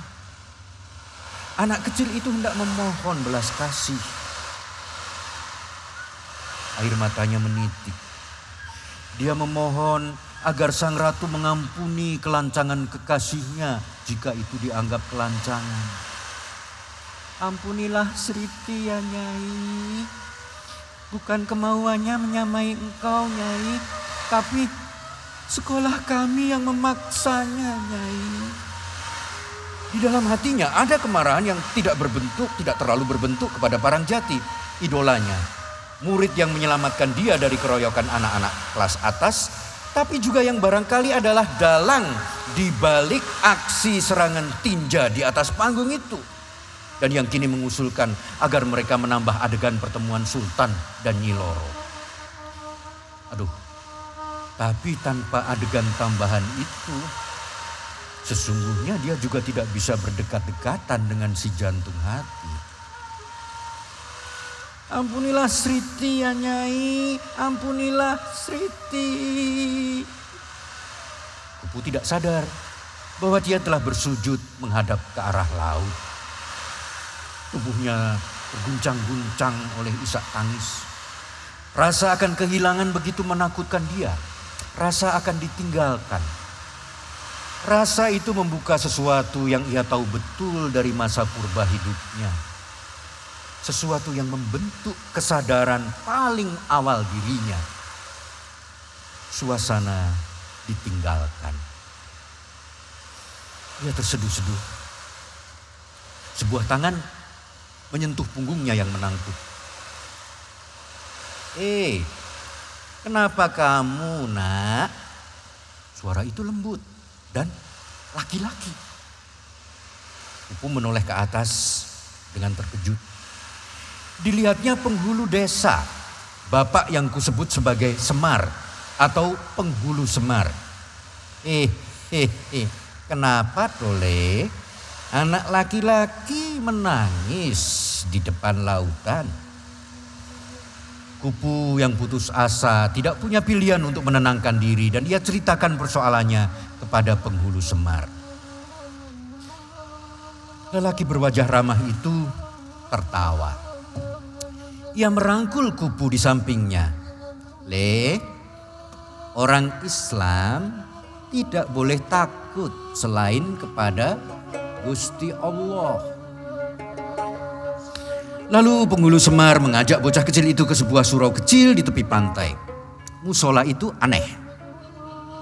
Anak kecil itu hendak memohon belas kasih. Air matanya menitik. Dia memohon agar sang ratu mengampuni kelancangan kekasihnya jika itu dianggap kelancangan. Ampunilah Sriti ya Nyai. Bukan kemauannya menyamai engkau Nyai, tapi sekolah kami yang memaksanya Nyai. Di dalam hatinya ada kemarahan yang tidak berbentuk, tidak terlalu berbentuk kepada Parangjati, idolanya. Murid yang menyelamatkan dia dari keroyokan anak-anak kelas atas, tapi juga yang barangkali adalah dalang di balik aksi serangan tinja di atas panggung itu. Dan yang kini mengusulkan agar mereka menambah adegan pertemuan Sultan dan Nyi Loro. Aduh, tapi tanpa adegan tambahan itu, sesungguhnya dia juga tidak bisa berdekat-dekatan dengan si jantung hati. Ampunilah Sriti ya Nyai, ampunilah Sriti. Kupu tidak sadar bahwa dia telah bersujud menghadap ke arah laut. Tubuhnya terguncang-guncang oleh isak tangis. Rasa akan kehilangan begitu menakutkan dia. Rasa akan ditinggalkan. Rasa itu membuka sesuatu yang ia tahu betul dari masa purba hidupnya. Sesuatu yang membentuk kesadaran paling awal dirinya. Suasana ditinggalkan. Ia terseduh-seduh. Sebuah tangan menyentuh punggungnya yang menangkut. Kenapa kamu nak? Suara itu lembut dan laki-laki. Kupu menoleh ke atas dengan terkejut. Dilihatnya penghulu desa, bapak yang kusebut sebagai Semar atau penghulu Semar. Kenapa Tole? Anak laki-laki menangis di depan lautan. Kupu yang putus asa tidak punya pilihan untuk menenangkan diri dan ia ceritakan persoalannya kepada penghulu Semar. Lelaki berwajah ramah itu tertawa. Ia merangkul Kupu di sampingnya. Orang Islam tidak boleh takut selain kepada Gusti Allah. Lalu penghulu Semar mengajak bocah kecil itu ke sebuah surau kecil di tepi pantai. Musola itu aneh.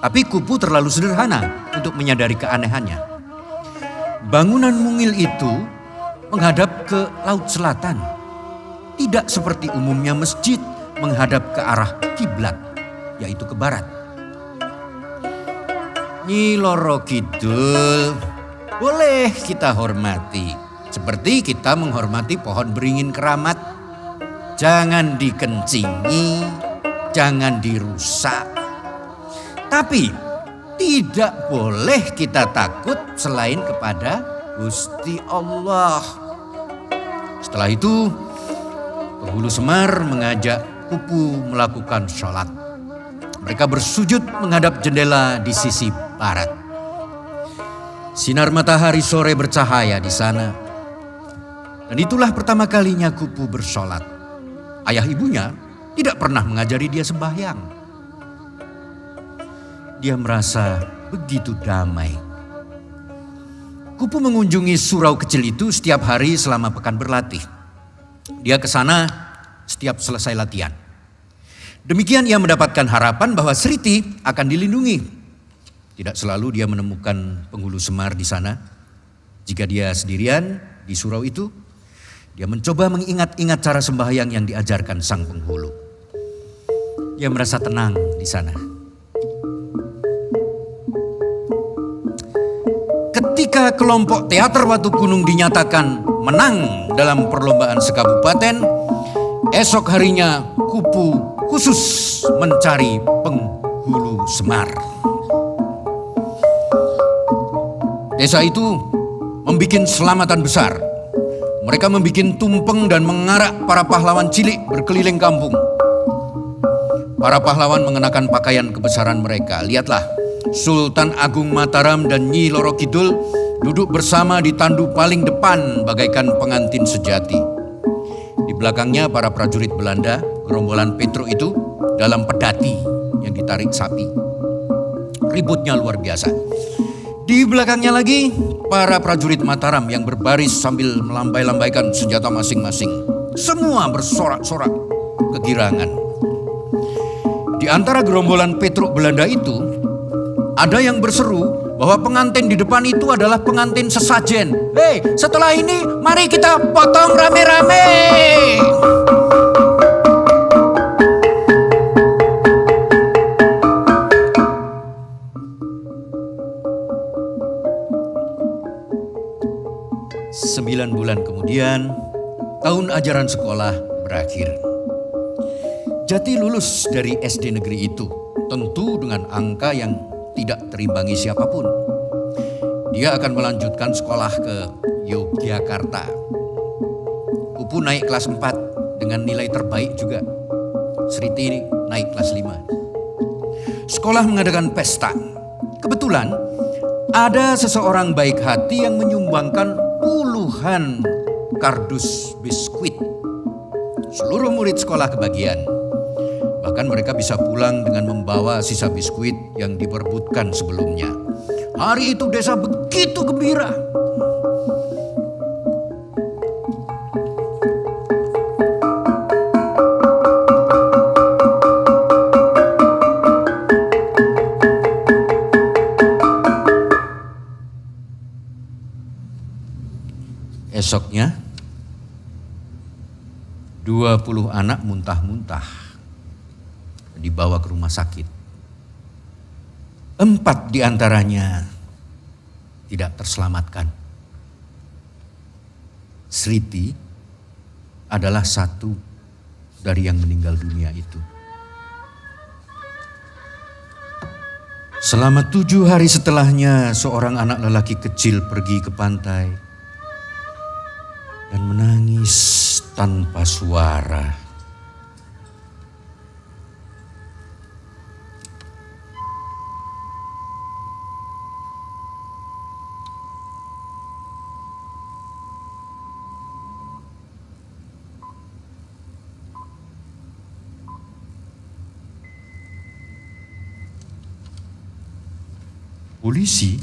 Tapi Kupu terlalu sederhana untuk menyadari keanehannya. Bangunan mungil itu menghadap ke laut selatan. Tidak seperti umumnya masjid menghadap ke arah kiblat, yaitu ke barat. Nyi Loro Kidul boleh kita hormati, seperti kita menghormati pohon beringin keramat. Jangan dikencingi, jangan dirusak. Tapi tidak boleh kita takut selain kepada Gusti Allah. Setelah itu, penghulu Semar mengajak Kupu melakukan sholat. Mereka bersujud menghadap jendela di sisi barat. Sinar matahari sore bercahaya di sana. Dan itulah pertama kalinya Kupu bersolat. Ayah ibunya tidak pernah mengajari dia sembahyang. Dia merasa begitu damai. Kupu mengunjungi surau kecil itu setiap hari selama pekan berlatih. Dia ke sana setiap selesai latihan. Demikian ia mendapatkan harapan bahwa Sriti akan dilindungi. Tidak selalu dia menemukan penghulu Semar di sana. Jika dia sendirian di surau itu, dia mencoba mengingat-ingat cara sembahyang yang diajarkan sang penghulu. Dia merasa tenang di sana. Ketika kelompok teater Watu Gunung dinyatakan menang dalam perlombaan sekabupaten, esok harinya Kupu khusus mencari penghulu Semar. Desa itu membuat selamatan besar Mereka membuat tumpeng dan mengarak para pahlawan cilik berkeliling kampung. Para pahlawan mengenakan pakaian kebesaran mereka. Lihatlah, Sultan Agung Mataram dan Nyi Loro Kidul duduk bersama di tandu paling depan bagaikan pengantin sejati. Di belakangnya para prajurit Belanda, gerombolan Petruk itu dalam pedati yang ditarik sapi. Ributnya luar biasa. Di belakangnya lagi para prajurit Mataram yang berbaris sambil melambai-lambaikan senjata masing-masing. Semua bersorak-sorak kegirangan. Di antara gerombolan Petruk Belanda itu, ada yang berseru bahwa pengantin di depan itu adalah pengantin sesajen. Hei, setelah ini mari kita potong rame-rame. Sembilan bulan kemudian, tahun ajaran sekolah berakhir. Jati lulus dari SD negeri itu, tentu dengan angka yang tidak terimbangi siapapun. Dia akan melanjutkan sekolah ke Yogyakarta. Pupu naik kelas 4 dengan nilai terbaik juga. Sriti naik kelas 5. Sekolah mengadakan pesta. Kebetulan ada seseorang baik hati yang menyumbangkan puluhan kardus biskuit. Seluruh murid sekolah kebagian. Bahkan mereka bisa pulang dengan membawa sisa biskuit yang diperebutkan sebelumnya. Hari itu desa begitu gembira. Esoknya, 20 anak muntah-muntah dibawa ke rumah sakit. 4 diantaranya tidak terselamatkan. Sriti adalah satu dari yang meninggal dunia itu. Selama 7 hari setelahnya, seorang anak lelaki kecil pergi ke pantai dan menangis tanpa suara. Polisi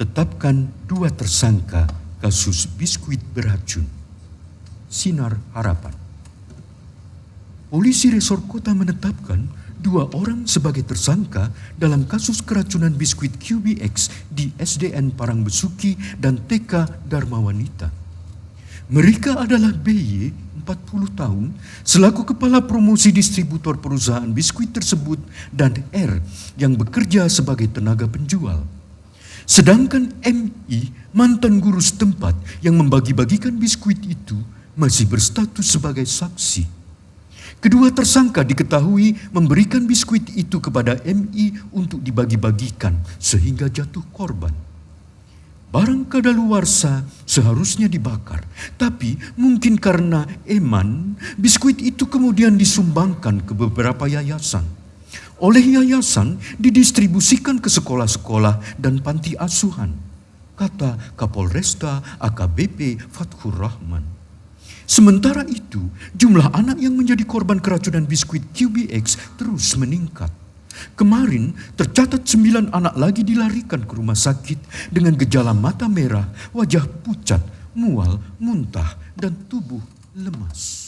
tetapkan 2 tersangka kasus biskuit beracun. Sinar Harapan. Polisi Resor Kota menetapkan 2 orang sebagai tersangka dalam kasus keracunan biskuit QBX di SDN Parangbesuki dan TK Dharma Wanita. Mereka adalah BY, 40 tahun, selaku kepala promosi distributor perusahaan biskuit tersebut, dan R yang bekerja sebagai tenaga penjual. Sedangkan MI, mantan guru setempat yang membagi-bagikan biskuit itu, masih berstatus sebagai saksi. Kedua tersangka diketahui memberikan biskuit itu kepada MI untuk dibagi-bagikan sehingga jatuh korban. Barang kadaluarsa seharusnya dibakar, tapi mungkin karena eman, biskuit itu kemudian disumbangkan ke beberapa yayasan. Oleh yayasan didistribusikan ke sekolah-sekolah dan panti asuhan, kata Kapolresta AKBP Fathur Rahman. Sementara itu, jumlah anak yang menjadi korban keracunan biskuit QBX terus meningkat. Kemarin tercatat 9 anak lagi dilarikan ke rumah sakit dengan gejala mata merah, wajah pucat, mual, muntah, dan tubuh lemas.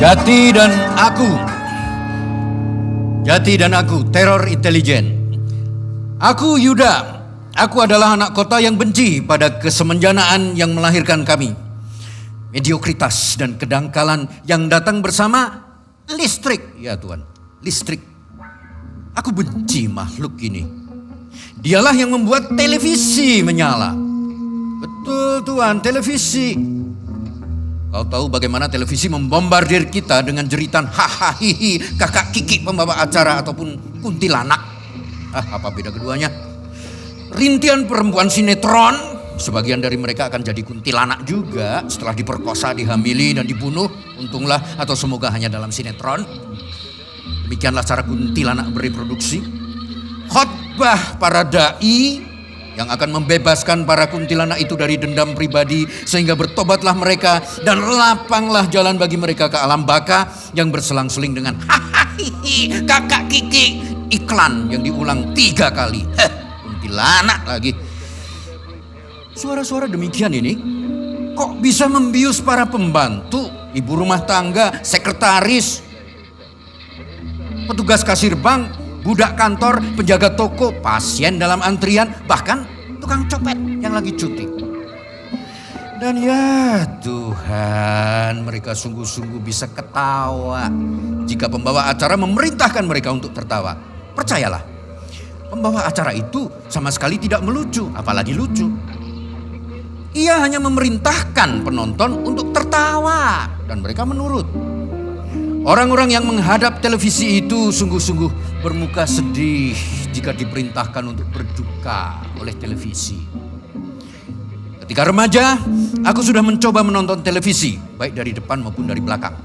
Jati dan aku, teror intelijen. Aku Yuda, aku adalah anak kota yang benci pada kesemenjanaan yang melahirkan kami. Mediokritas dan kedangkalan yang datang bersama listrik. Ya Tuhan, listrik. Aku benci makhluk ini. Dialah yang membuat televisi menyala. Betul Tuhan, televisi. Kau tahu bagaimana televisi membombardir kita dengan jeritan hahaha hihi kakak Kiki pembawa acara ataupun kuntilanak. Apa beda keduanya? Rintian perempuan sinetron, sebagian dari mereka akan jadi kuntilanak juga setelah diperkosa, dihamili dan dibunuh. Untunglah atau semoga hanya dalam sinetron. Demikianlah cara kuntilanak bereproduksi. Khotbah para dai yang akan membebaskan para kuntilanak itu dari dendam pribadi sehingga bertobatlah mereka dan lapanglah jalan bagi mereka ke alam baka yang berselang-seling dengan hahaha kakak Kiki, iklan yang diulang 3 kali. Kuntilanak lagi. Suara-suara demikian ini kok bisa membius para pembantu, ibu rumah tangga, sekretaris, petugas kasir bank, budak kantor, penjaga toko, pasien dalam antrian, bahkan tukang copet yang lagi cuti. Dan ya Tuhan, mereka sungguh-sungguh bisa ketawa jika pembawa acara memerintahkan mereka untuk tertawa. Percayalah, pembawa acara itu sama sekali tidak melucu, apalagi lucu. Ia hanya memerintahkan penonton untuk tertawa dan mereka menurut. Orang-orang yang menghadap televisi itu sungguh-sungguh bermuka sedih jika diperintahkan untuk berduka oleh televisi. Ketika remaja, aku sudah mencoba menonton televisi, baik dari depan maupun dari belakang.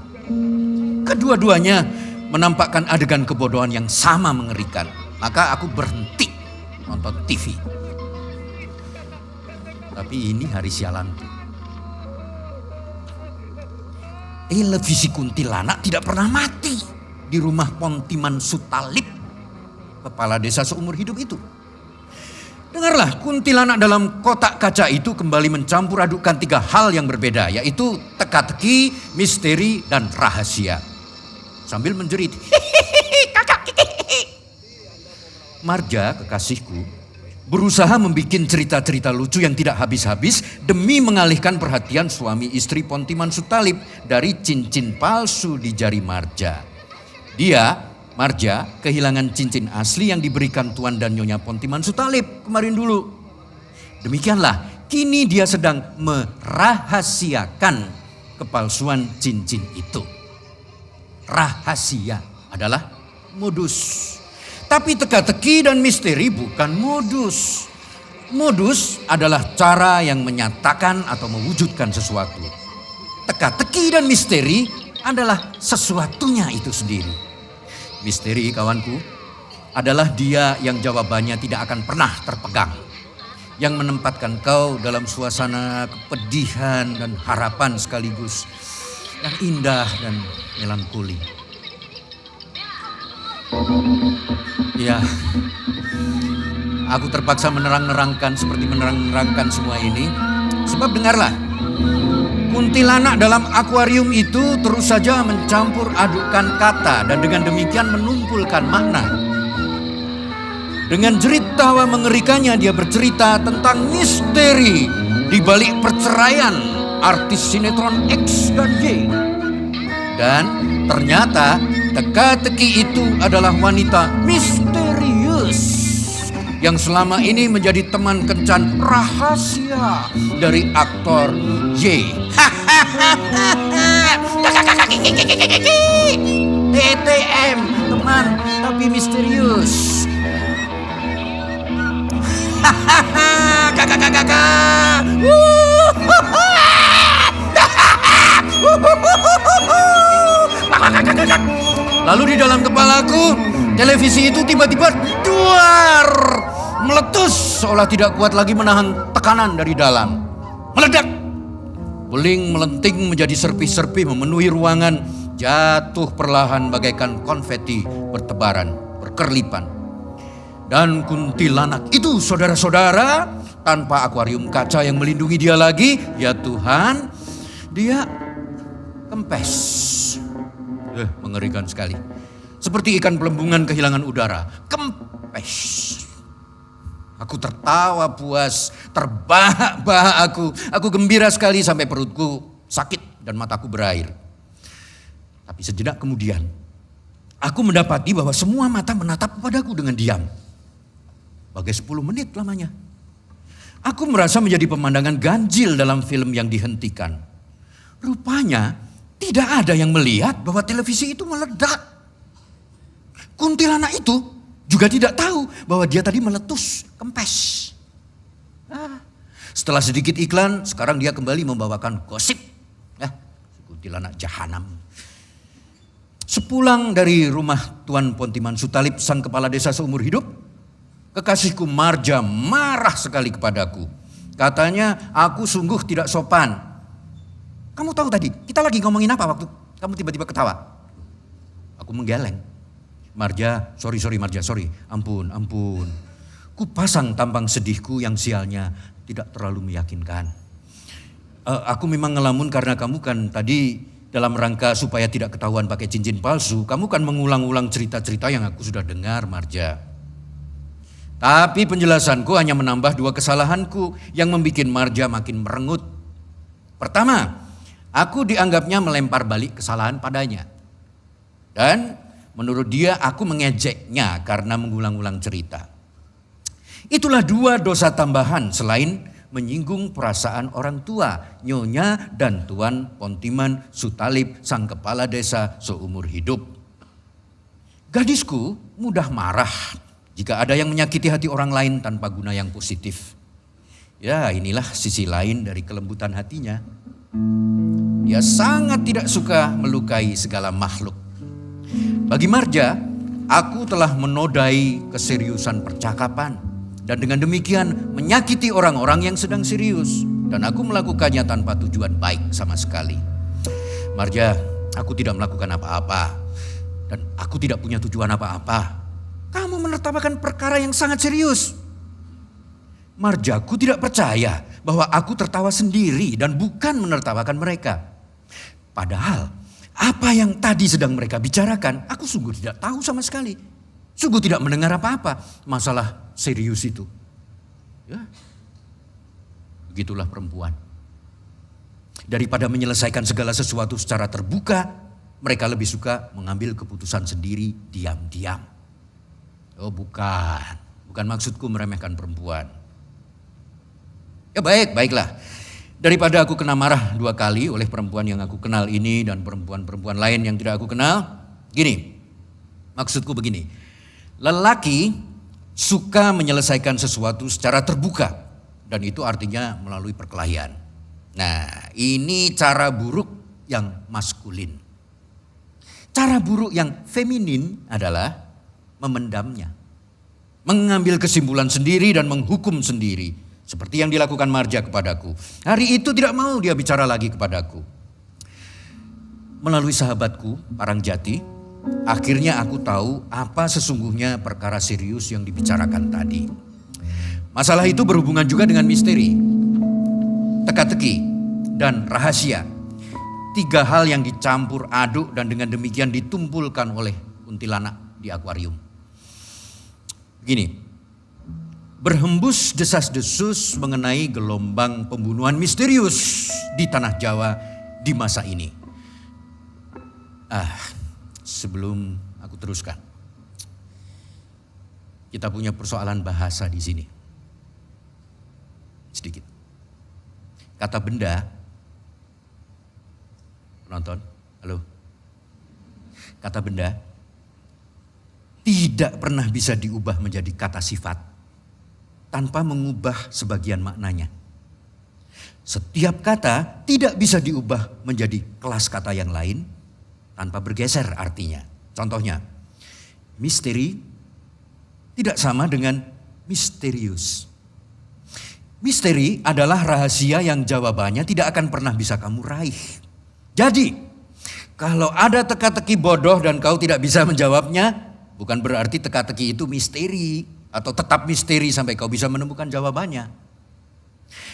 Kedua-duanya menampakkan adegan kebodohan yang sama mengerikan. Maka aku berhenti nonton TV. Tapi ini hari sialanku. Televisi kuntilanak tidak pernah mati di rumah Pontiman Sutalip, kepala desa seumur hidup itu. Dengarlah, kuntilanak dalam kotak kaca itu kembali mencampur adukkan 3 hal yang berbeda, yaitu teka-teki, misteri, dan rahasia. Sambil menjerit, hihihi, kakak Kiki. Marja, kekasihku, berusaha membuat cerita-cerita lucu yang tidak habis-habis demi mengalihkan perhatian suami istri Pontiman Sutalip dari cincin palsu di jari Marja. Marja, kehilangan cincin asli yang diberikan Tuan dan Nyonya Pontiman Sutalip kemarin dulu. Demikianlah, kini dia sedang merahasiakan kepalsuan cincin itu. Rahasia adalah modus. Tapi teka-teki dan misteri bukan modus. Modus adalah cara yang menyatakan atau mewujudkan sesuatu. Teka-teki dan misteri adalah sesuatunya itu sendiri. Misteri, kawanku, adalah dia yang jawabannya tidak akan pernah terpegang. Yang menempatkan kau dalam suasana kepedihan dan harapan sekaligus. Yang indah dan melankoli. Ya, aku terpaksa menerang-nerangkan seperti menerang-nerangkan semua ini. Sebab dengarlah, kuntilanak dalam akuarium itu terus saja mencampur adukkan kata dan dengan demikian menumpulkan makna. Dengan jerit tawa mengerikannya dia bercerita tentang misteri di balik perceraian artis sinetron X dan Y. Dan ternyata teka-teki itu adalah wanita misterius yang selama ini menjadi teman kencan rahasia dari aktor Y. TTM, teman tapi misterius. Kakak. Lalu di dalam kepalaku, televisi itu tiba-tiba duar, meletus seolah tidak kuat lagi menahan tekanan dari dalam. Meledak, beling melenting menjadi serpih-serpih memenuhi ruangan, jatuh perlahan bagaikan konfeti bertebaran, berkerlipan. Dan kuntilanak itu, saudara-saudara, tanpa akuarium kaca yang melindungi dia lagi, ya Tuhan, dia kempes. Mengerikan sekali. Seperti ikan pelembungan kehilangan udara. Kempes. Aku tertawa puas, terbahak-bahak aku. Aku gembira sekali sampai perutku sakit dan mataku berair. Tapi sejenak kemudian, aku mendapati bahwa semua mata menatap kepadaku dengan diam. Bagai 10 menit lamanya. Aku merasa menjadi pemandangan ganjil dalam film yang dihentikan. Rupanya tidak ada yang melihat bahwa televisi itu meledak. Kuntilanak itu juga tidak tahu bahwa dia tadi meletus, kempes. Setelah sedikit iklan, sekarang dia kembali membawakan gosip. Kuntilanak jahanam. Sepulang dari rumah Tuan Pontiman Sutalip, sang kepala desa seumur hidup, kekasihku Marja marah sekali kepadaku. Katanya aku sungguh tidak sopan. Kamu tahu tadi kita lagi ngomongin apa waktu kamu tiba-tiba ketawa? Aku menggeleng. Marja, sorry Marja, sorry. Ampun. Kupasang tampang sedihku yang sialnya tidak terlalu meyakinkan. Aku memang ngelamun karena kamu kan tadi dalam rangka supaya tidak ketahuan pakai cincin palsu. Kamu kan mengulang-ulang cerita-cerita yang aku sudah dengar, Marja. Tapi penjelasanku hanya menambah 2 kesalahanku yang membuat Marja makin merengut. Pertama, aku dianggapnya melempar balik kesalahan padanya. Dan menurut dia aku mengejeknya karena mengulang-ulang cerita. Itulah 2 dosa tambahan selain menyinggung perasaan orang tua, Nyonya dan Tuan Pontiman Sutalip, sang kepala desa seumur hidup. Gadisku mudah marah jika ada yang menyakiti hati orang lain tanpa guna yang positif. Ya, inilah sisi lain dari kelembutan hatinya. Dia sangat tidak suka melukai segala makhluk. Bagi Marja, aku telah menodai keseriusan percakapan dan dengan demikian menyakiti orang-orang yang sedang serius, dan aku melakukannya tanpa tujuan baik sama sekali. Marja, aku tidak melakukan apa-apa dan aku tidak punya tujuan apa-apa. Kamu menertawakan perkara yang sangat serius. Marjaku tidak percaya bahwa aku tertawa sendiri dan bukan menertawakan mereka. Padahal apa yang tadi sedang mereka bicarakan, aku sungguh tidak tahu sama sekali. Sungguh tidak mendengar apa-apa masalah serius itu. Ya, begitulah perempuan. Daripada menyelesaikan segala sesuatu secara terbuka, mereka lebih suka mengambil keputusan sendiri diam-diam. Oh bukan maksudku meremehkan perempuan. Ya baiklah. Daripada aku kena marah 2 kali oleh perempuan yang aku kenal ini dan perempuan-perempuan lain yang tidak aku kenal. Gini, maksudku begini. Lelaki suka menyelesaikan sesuatu secara terbuka. Dan itu artinya melalui perkelahian. Nah, ini cara buruk yang maskulin. Cara buruk yang feminin adalah memendamnya. Mengambil kesimpulan sendiri dan menghukum sendiri. Seperti yang dilakukan Marja kepadaku. Hari itu tidak mau dia bicara lagi kepadaku. Melalui sahabatku, Parangjati, akhirnya aku tahu apa sesungguhnya perkara serius yang dibicarakan tadi. Masalah itu berhubungan juga dengan misteri, teka-teki, dan rahasia. 3 hal yang dicampur aduk dan dengan demikian ditumpulkan oleh kuntilanak di akuarium. Begini. Berhembus desas-desus mengenai gelombang pembunuhan misterius di tanah Jawa di masa ini. Sebelum aku teruskan, kita punya persoalan bahasa di sini. Sedikit. Kata benda, penonton, halo. Kata benda tidak pernah bisa diubah menjadi kata sifat tanpa mengubah sebagian maknanya. Setiap kata tidak bisa diubah menjadi kelas kata yang lain tanpa bergeser artinya. Contohnya, misteri tidak sama dengan misterius. Misteri adalah rahasia yang jawabannya tidak akan pernah bisa kamu raih. Jadi, kalau ada teka-teki bodoh dan kau tidak bisa menjawabnya, bukan berarti teka-teki itu misteri. Atau tetap misteri sampai kau bisa menemukan jawabannya.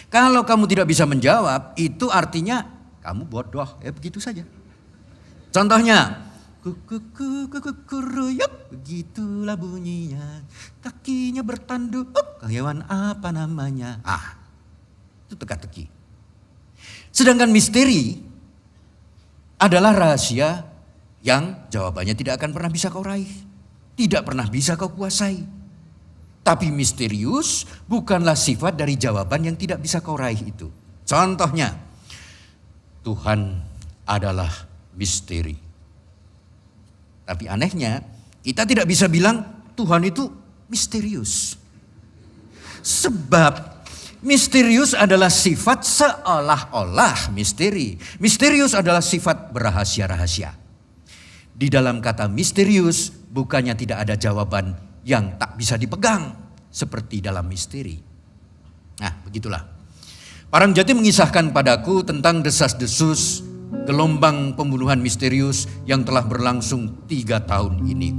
Kalau kamu tidak bisa menjawab, itu artinya kamu bodoh. Ya begitu saja. Contohnya, Kukuruyuk, begitulah bunyinya. Kakinya bertanduk, hewan apa namanya? Itu teka-teki. Sedangkan misteri adalah rahasia yang jawabannya tidak akan pernah bisa kau raih. Tidak pernah bisa kau kuasai. Tapi misterius bukanlah sifat dari jawaban yang tidak bisa kau raih itu. Contohnya, Tuhan adalah misteri. Tapi anehnya, kita tidak bisa bilang Tuhan itu misterius. Sebab misterius adalah sifat seolah-olah misteri. Misterius adalah sifat berahasia-rahasia. Di dalam kata misterius, bukannya tidak ada jawaban yang tak bisa dipegang, seperti dalam misteri. Nah, begitulah. Parangjati mengisahkan padaku tentang desas-desus gelombang pembunuhan misterius yang telah berlangsung 3 tahun ini.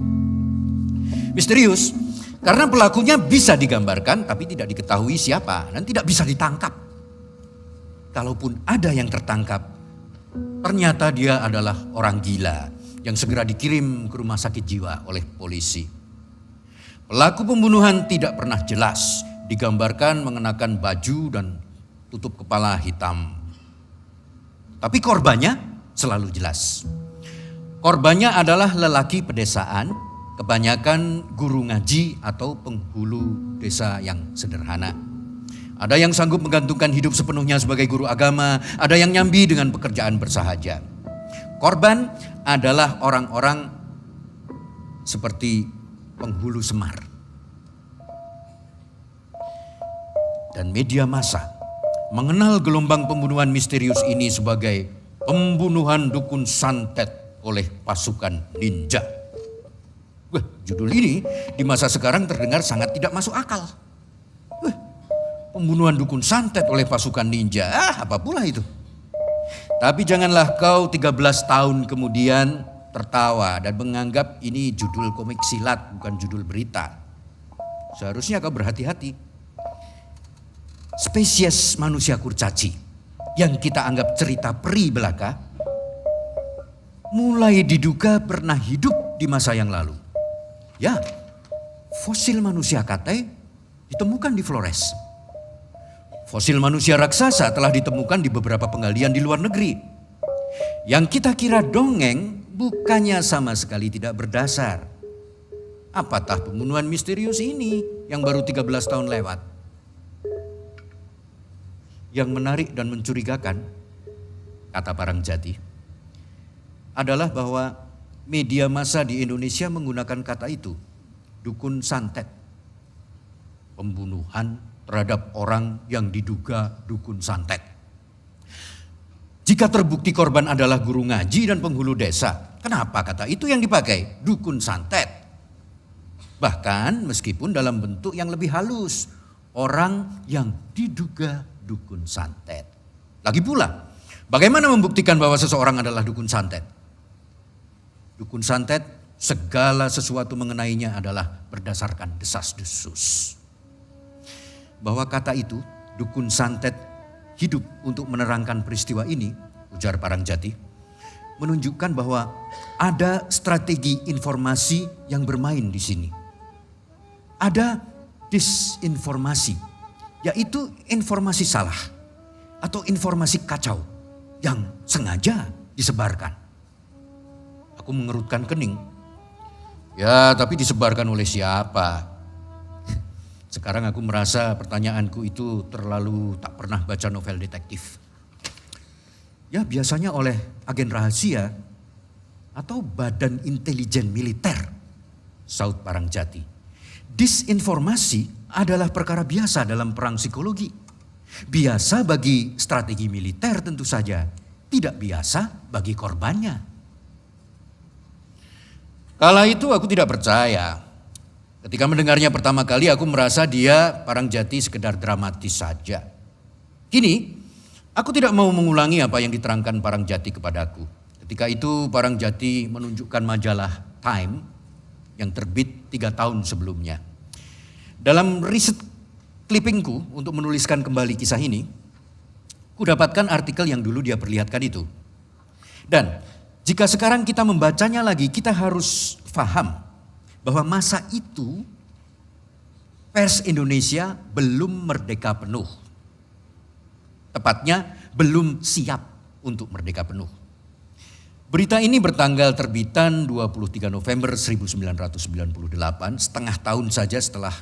Misterius karena pelakunya bisa digambarkan tapi tidak diketahui siapa dan tidak bisa ditangkap. Kalaupun ada yang tertangkap, ternyata dia adalah orang gila yang segera dikirim ke rumah sakit jiwa oleh polisi. Pelaku pembunuhan tidak pernah jelas, digambarkan mengenakan baju dan tutup kepala hitam. Tapi korbannya selalu jelas. Korbannya adalah lelaki pedesaan, kebanyakan guru ngaji atau penghulu desa yang sederhana. Ada yang sanggup menggantungkan hidup sepenuhnya sebagai guru agama, ada yang nyambi dengan pekerjaan bersahaja. Korban adalah orang-orang seperti penghulu semar. Dan media massa mengenal gelombang pembunuhan misterius ini sebagai pembunuhan dukun santet oleh pasukan ninja. Wah, judul ini di masa sekarang terdengar sangat tidak masuk akal. Pembunuhan dukun santet oleh pasukan ninja, apa pula itu? Tapi janganlah kau 13 tahun kemudian tertawa dan menganggap ini judul komik silat bukan judul berita. Seharusnya kau berhati-hati. Spesies manusia kurcaci yang kita anggap cerita peri belaka mulai diduga pernah hidup di masa yang lalu. Ya, fosil manusia kate ditemukan di Flores. Fosil manusia raksasa telah ditemukan di beberapa penggalian di luar negeri. Yang kita kira dongeng bukannya sama sekali tidak berdasar. Apatah pembunuhan misterius ini yang baru 13 tahun lewat? Yang menarik dan mencurigakan, kata Parangjati, adalah bahwa media massa di Indonesia menggunakan kata itu, dukun santet. Pembunuhan terhadap orang yang diduga dukun santet. Jika terbukti korban adalah guru ngaji dan penghulu desa, kenapa kata itu yang dipakai? Dukun santet. Bahkan meskipun dalam bentuk yang lebih halus, orang yang diduga dukun santet. Lagi pula, bagaimana membuktikan bahwa seseorang adalah dukun santet? Dukun santet, segala sesuatu mengenainya adalah berdasarkan desas-desus. Bahwa kata itu, dukun santet, hidup untuk menerangkan peristiwa ini, ujar Parangjati, menunjukkan bahwa ada strategi informasi yang bermain di sini. Ada disinformasi, yaitu informasi salah atau informasi kacau yang sengaja disebarkan. Aku mengerutkan kening. Ya, tapi disebarkan oleh siapa? Sekarang aku merasa pertanyaanku itu terlalu tak pernah baca novel detektif. Ya, biasanya oleh agen rahasia atau badan intelijen militer, saut Parangjati. Disinformasi adalah perkara biasa dalam perang psikologi. Biasa bagi strategi militer tentu saja, tidak biasa bagi korbannya. Kala itu aku tidak percaya. Ketika mendengarnya pertama kali aku merasa dia Parangjati sekedar dramatis saja. Kini aku tidak mau mengulangi apa yang diterangkan Parangjati kepadaku. Ketika itu Parangjati menunjukkan majalah Time yang terbit 3 tahun sebelumnya. Dalam riset clippingku untuk menuliskan kembali kisah ini, ku dapatkan artikel yang dulu dia perlihatkan itu. Dan Jika sekarang kita membacanya lagi, kita harus paham bahwa masa itu pers Indonesia belum merdeka penuh. Tepatnya belum siap untuk merdeka penuh. Berita ini bertanggal terbitan 23 November 1998, setengah tahun saja setelah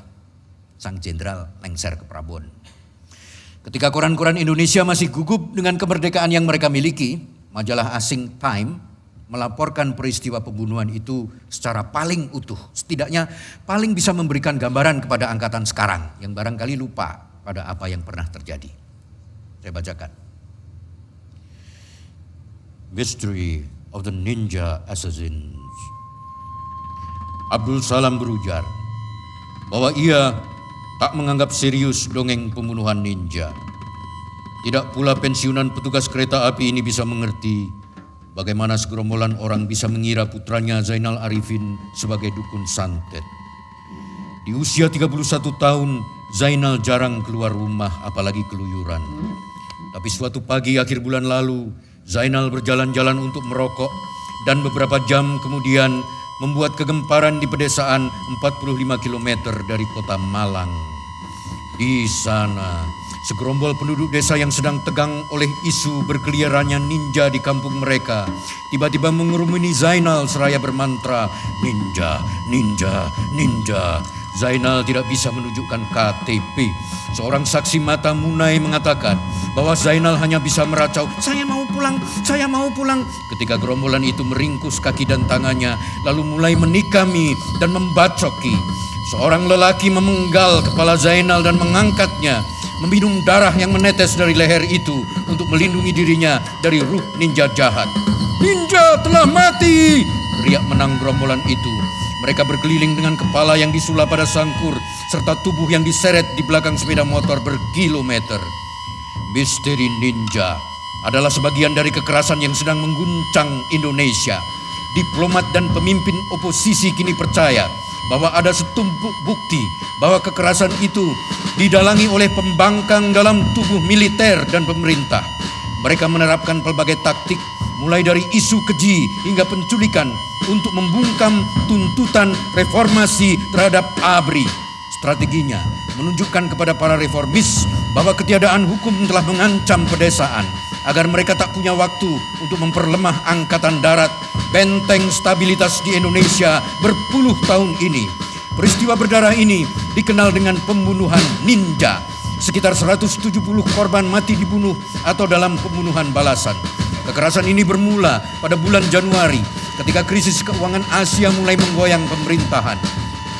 sang jenderal lengser ke Prabon. Ketika koran-koran Indonesia masih gugup dengan kemerdekaan yang mereka miliki, majalah asing Time melaporkan peristiwa pembunuhan itu secara paling utuh. Setidaknya paling bisa memberikan gambaran kepada angkatan sekarang yang barangkali lupa pada apa yang pernah terjadi. Saya bacakan. Mystery of the Ninja Assassins. Abdul Salam berujar bahwa ia tak menganggap serius dongeng pembunuhan ninja. Tidak pula pensiunan petugas kereta api ini bisa mengerti bagaimana segerombolan orang bisa mengira putranya Zainal Arifin sebagai dukun santet. Di usia 31 tahun, Zainal jarang keluar rumah apalagi keluyuran. Tapi suatu pagi akhir bulan lalu, Zainal berjalan-jalan untuk merokok dan beberapa jam kemudian membuat kegemparan di pedesaan 45 km dari kota Malang. Di sana, segerombol penduduk desa yang sedang tegang oleh isu berkeliarannya ninja di kampung mereka tiba-tiba mengerumuni Zainal seraya bermantra, "Ninja, ninja, ninja." Zainal tidak bisa menunjukkan KTP. Seorang saksi mata Munai mengatakan bahwa Zainal hanya bisa meracau, saya mau pulang, saya mau pulang." Ketika gerombolan itu meringkus kaki dan tangannya, lalu mulai menikami dan membacoki. Seorang lelaki memenggal kepala Zainal dan mengangkatnya, meminum darah yang menetes dari leher itu untuk melindungi dirinya dari ruh ninja jahat. "Ninja telah mati!" teriak menang gerombolan itu. Mereka berkeliling dengan kepala yang disulap pada sangkur serta tubuh yang diseret di belakang sepeda motor berkilometer. Misteri ninja adalah sebagian dari kekerasan yang sedang mengguncang Indonesia. Diplomat dan pemimpin oposisi kini percaya bahwa ada setumpuk bukti bahwa kekerasan itu didalangi oleh pembangkang dalam tubuh militer dan pemerintah. Mereka menerapkan pelbagai taktik, mulai dari isu keji hingga penculikan untuk membungkam tuntutan reformasi terhadap ABRI. Strateginya menunjukkan kepada para reformis bahwa ketiadaan hukum telah mengancam pedesaan, agar mereka tak punya waktu untuk memperlemah angkatan darat, benteng stabilitas di Indonesia berpuluh tahun ini. Peristiwa berdarah ini dikenal dengan pembunuhan ninja. Sekitar 170 korban mati dibunuh atau dalam pembunuhan balasan. Kekerasan ini bermula pada bulan Januari ketika krisis keuangan Asia mulai menggoyang pemerintahan.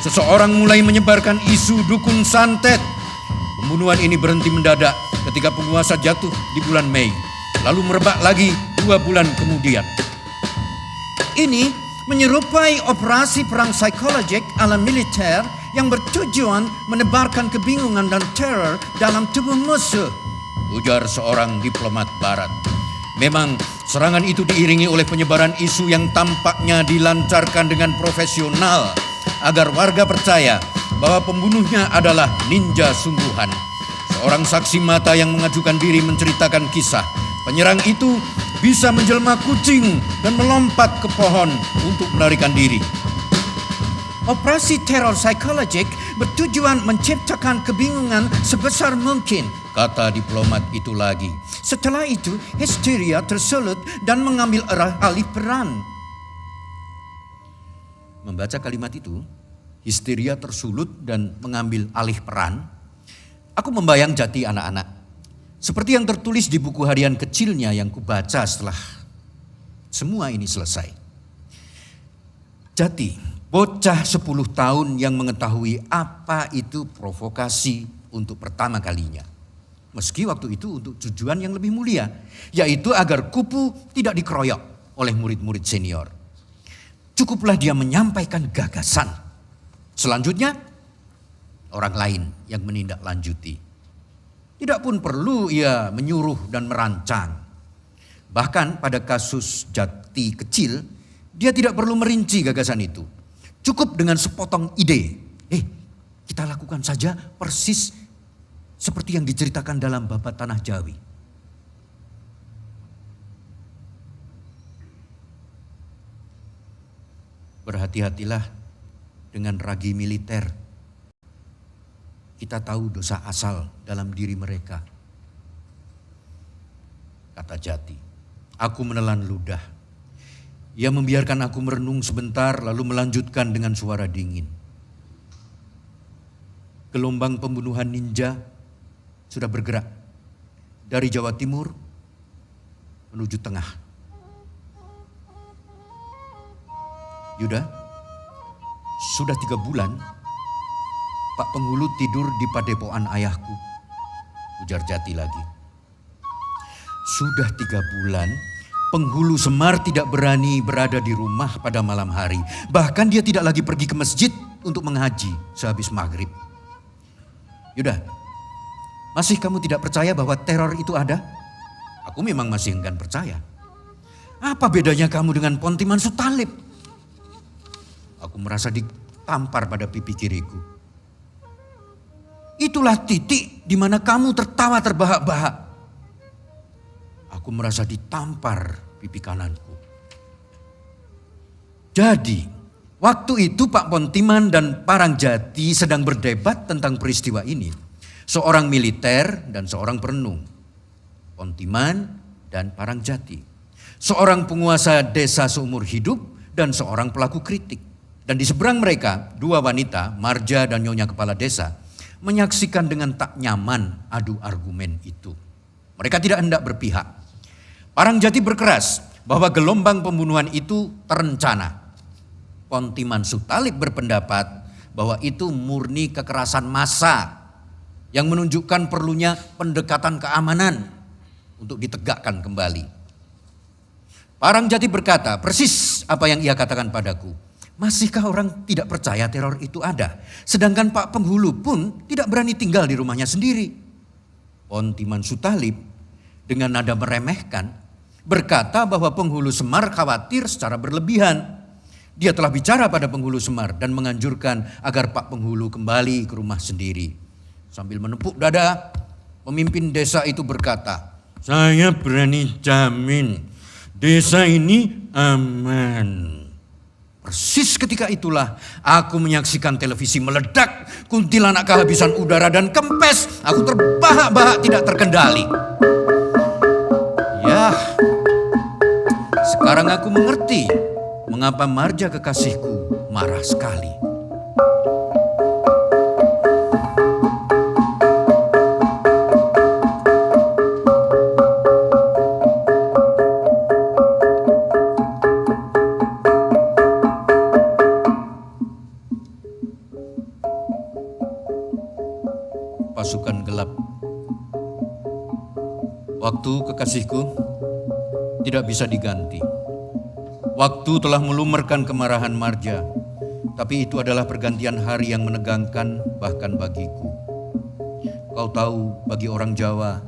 Seseorang mulai menyebarkan isu dukun santet. Pembunuhan ini berhenti mendadak ketika penguasa jatuh di bulan Mei, lalu merebak lagi 2 bulan kemudian. Ini menyerupai operasi perang psikologik ala militer yang bertujuan menebarkan kebingungan dan teror dalam tubuh musuh, ujar seorang diplomat barat. Memang serangan itu diiringi oleh penyebaran isu yang tampaknya dilancarkan dengan profesional agar warga percaya bahwa pembunuhnya adalah ninja sungguhan. Seorang saksi mata yang mengajukan diri menceritakan kisah penyerang itu bisa menjelma kucing dan melompat ke pohon untuk melarikan diri. Operasi teror psikologik bertujuan menciptakan kebingungan sebesar mungkin, kata diplomat itu lagi. Setelah itu, histeria tersulut dan mengambil arah alih peran. Membaca kalimat itu, histeria tersulut dan mengambil alih peran, aku membayang jati anak-anak. Seperti yang tertulis di buku harian kecilnya yang kubaca setelah semua ini selesai. Jati, bocah 10 tahun yang mengetahui apa itu provokasi untuk pertama kalinya. Meski waktu itu untuk tujuan yang lebih mulia, yaitu agar kupu tidak dikeroyok oleh murid-murid senior. Cukuplah dia menyampaikan gagasan. Selanjutnya, orang lain yang menindaklanjuti. Tidak pun perlu ia menyuruh dan merancang. Bahkan pada kasus Jati kecil, dia tidak perlu merinci gagasan itu. Cukup dengan sepotong ide. Kita lakukan saja persis seperti yang diceritakan dalam Babat Tanah Jawi. Berhati-hatilah dengan ragi militer. Kita tahu dosa asal dalam diri mereka. Kata Jati. Aku menelan ludah. Ia membiarkan aku merenung sebentar lalu melanjutkan dengan suara dingin. Gelombang pembunuhan ninja sudah bergerak dari Jawa Timur menuju tengah. Yuda, sudah 3 bulan Pak Penghulu tidur di padepokan ayahku, ujar Jati lagi. Sudah 3 bulan Penghulu Semar tidak berani berada di rumah pada malam hari. Bahkan dia tidak lagi pergi ke masjid untuk menghaji sehabis maghrib. Yuda, masih kamu tidak percaya bahwa teror itu ada? Aku memang masih enggan percaya. Apa bedanya kamu dengan Pontiman Sutalip? Aku merasa ditampar pada pipi kiriku. Itulah titik di mana kamu tertawa terbahak-bahak. Aku merasa ditampar pipi kananku. Jadi, waktu itu Pak Pontiman dan Parangjati sedang berdebat tentang peristiwa ini. Seorang militer dan seorang perenung. Pontiman dan Parangjati. Seorang penguasa desa seumur hidup dan seorang pelaku kritik. Dan di seberang mereka, 2 wanita, Marja dan Nyonya Kepala Desa, menyaksikan dengan tak nyaman adu argumen itu. Mereka tidak hendak berpihak. Parangjati berkeras bahwa gelombang pembunuhan itu terencana. Pontiman Sutalip berpendapat bahwa itu murni kekerasan massa yang menunjukkan perlunya pendekatan keamanan untuk ditegakkan kembali. Parangjati berkata persis apa yang ia katakan padaku. Masihkah orang tidak percaya teror itu ada? Sedangkan Pak Penghulu pun tidak berani tinggal di rumahnya sendiri. Pontiman Sutalip dengan nada meremehkan berkata bahwa Penghulu Semar khawatir secara berlebihan. Dia telah bicara pada Penghulu Semar dan menganjurkan agar Pak Penghulu kembali ke rumah sendiri. Sambil menepuk dada, pemimpin desa itu berkata, "Saya berani jamin desa ini aman." Persis ketika itulah aku menyaksikan televisi meledak, kuntilanak kehabisan udara dan kempes. Aku terbahak-bahak tidak terkendali. Ya, sekarang aku mengerti mengapa Marja kekasihku marah sekali. Pasukan gelap. Waktu kekasihku tidak bisa diganti. Waktu telah melumerkan kemarahan Marja, tapi itu adalah pergantian hari yang menegangkan bahkan bagiku. Kau tahu, bagi orang Jawa,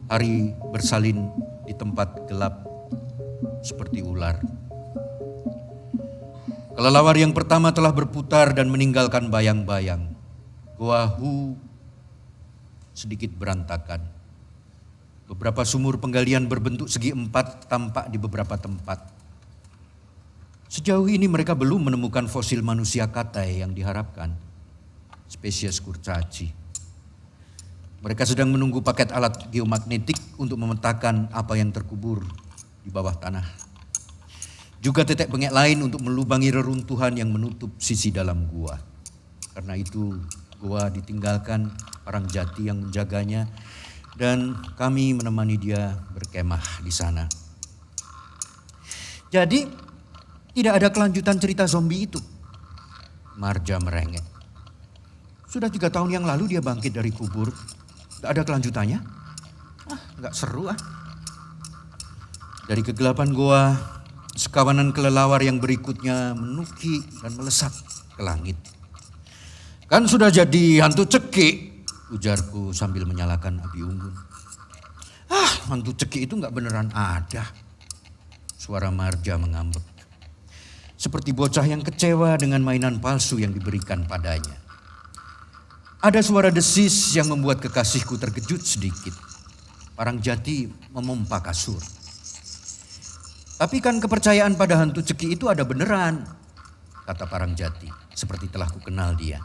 hari bersalin di tempat gelap seperti ular. Kelelawar yang pertama telah berputar dan meninggalkan bayang-bayang. Goa Hu sedikit berantakan. Beberapa sumur penggalian berbentuk segi 4 tampak di beberapa tempat. Sejauh ini mereka belum menemukan fosil manusia katai yang diharapkan, spesies kurcaci. Mereka sedang menunggu paket alat geomagnetik untuk memetakan apa yang terkubur di bawah tanah. Juga tetek bengek lain untuk melubangi reruntuhan yang menutup sisi dalam gua. Karena itu gua ditinggalkan Parangjati yang menjaganya dan kami menemani dia berkemah di sana. Jadi tidak ada kelanjutan cerita zombie itu. Marja merengek. Sudah 3 tahun yang lalu dia bangkit dari kubur. Gak ada kelanjutannya? Gak seru ah. Dari kegelapan goa, sekawanan kelelawar yang berikutnya menuki dan melesat ke langit. Kan sudah jadi hantu cekik, ujarku sambil menyalakan api unggun. Hantu cekik itu gak beneran ada. Suara Marja mengambek. Seperti bocah yang kecewa dengan mainan palsu yang diberikan padanya. Ada suara desis yang membuat kekasihku terkejut sedikit. Parangjati memompa kasur. Tapi kan kepercayaan pada hantu cekik itu ada beneran. kata Parangjati, seperti telah kukenal dia.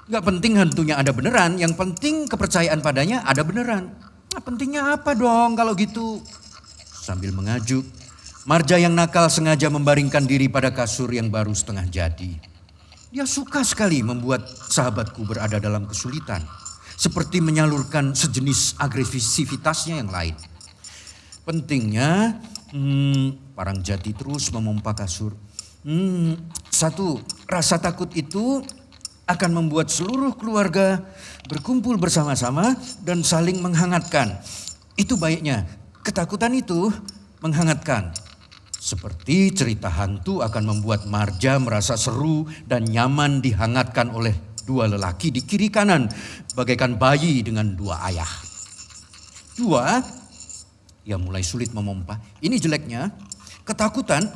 Gak penting hantunya ada beneran, yang penting kepercayaan padanya ada beneran. Nah, pentingnya apa dong kalau gitu? Sambil mengajuk, Marja yang nakal sengaja membaringkan diri pada kasur yang baru setengah jadi. Dia suka sekali membuat sahabatku berada dalam kesulitan, seperti menyalurkan sejenis agresivitasnya yang lain. Pentingnya, Parangjati terus memompa kasur. Satu, rasa takut itu akan membuat seluruh keluarga berkumpul bersama-sama dan saling menghangatkan. Itu baiknya, ketakutan itu menghangatkan. Seperti cerita hantu akan membuat Marja merasa seru dan nyaman dihangatkan oleh dua lelaki di kiri kanan, bagaikan bayi dengan dua ayah. Dua, ia mulai sulit memompa. Ini jeleknya, ketakutan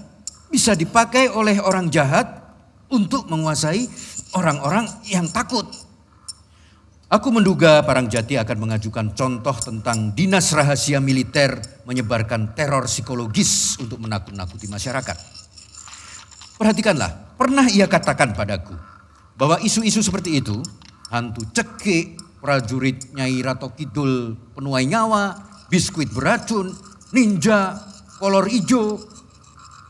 bisa dipakai oleh orang jahat untuk menguasai orang-orang yang takut. Aku menduga Parangjati akan mengajukan contoh tentang dinas rahasia militer menyebarkan teror psikologis untuk menakut-nakuti masyarakat. Perhatikanlah, pernah ia katakan padaku bahwa isu-isu seperti itu, hantu cekik, prajurit Nyai Rato Kidul penuai nyawa, biskuit beracun, ninja, kolor ijo,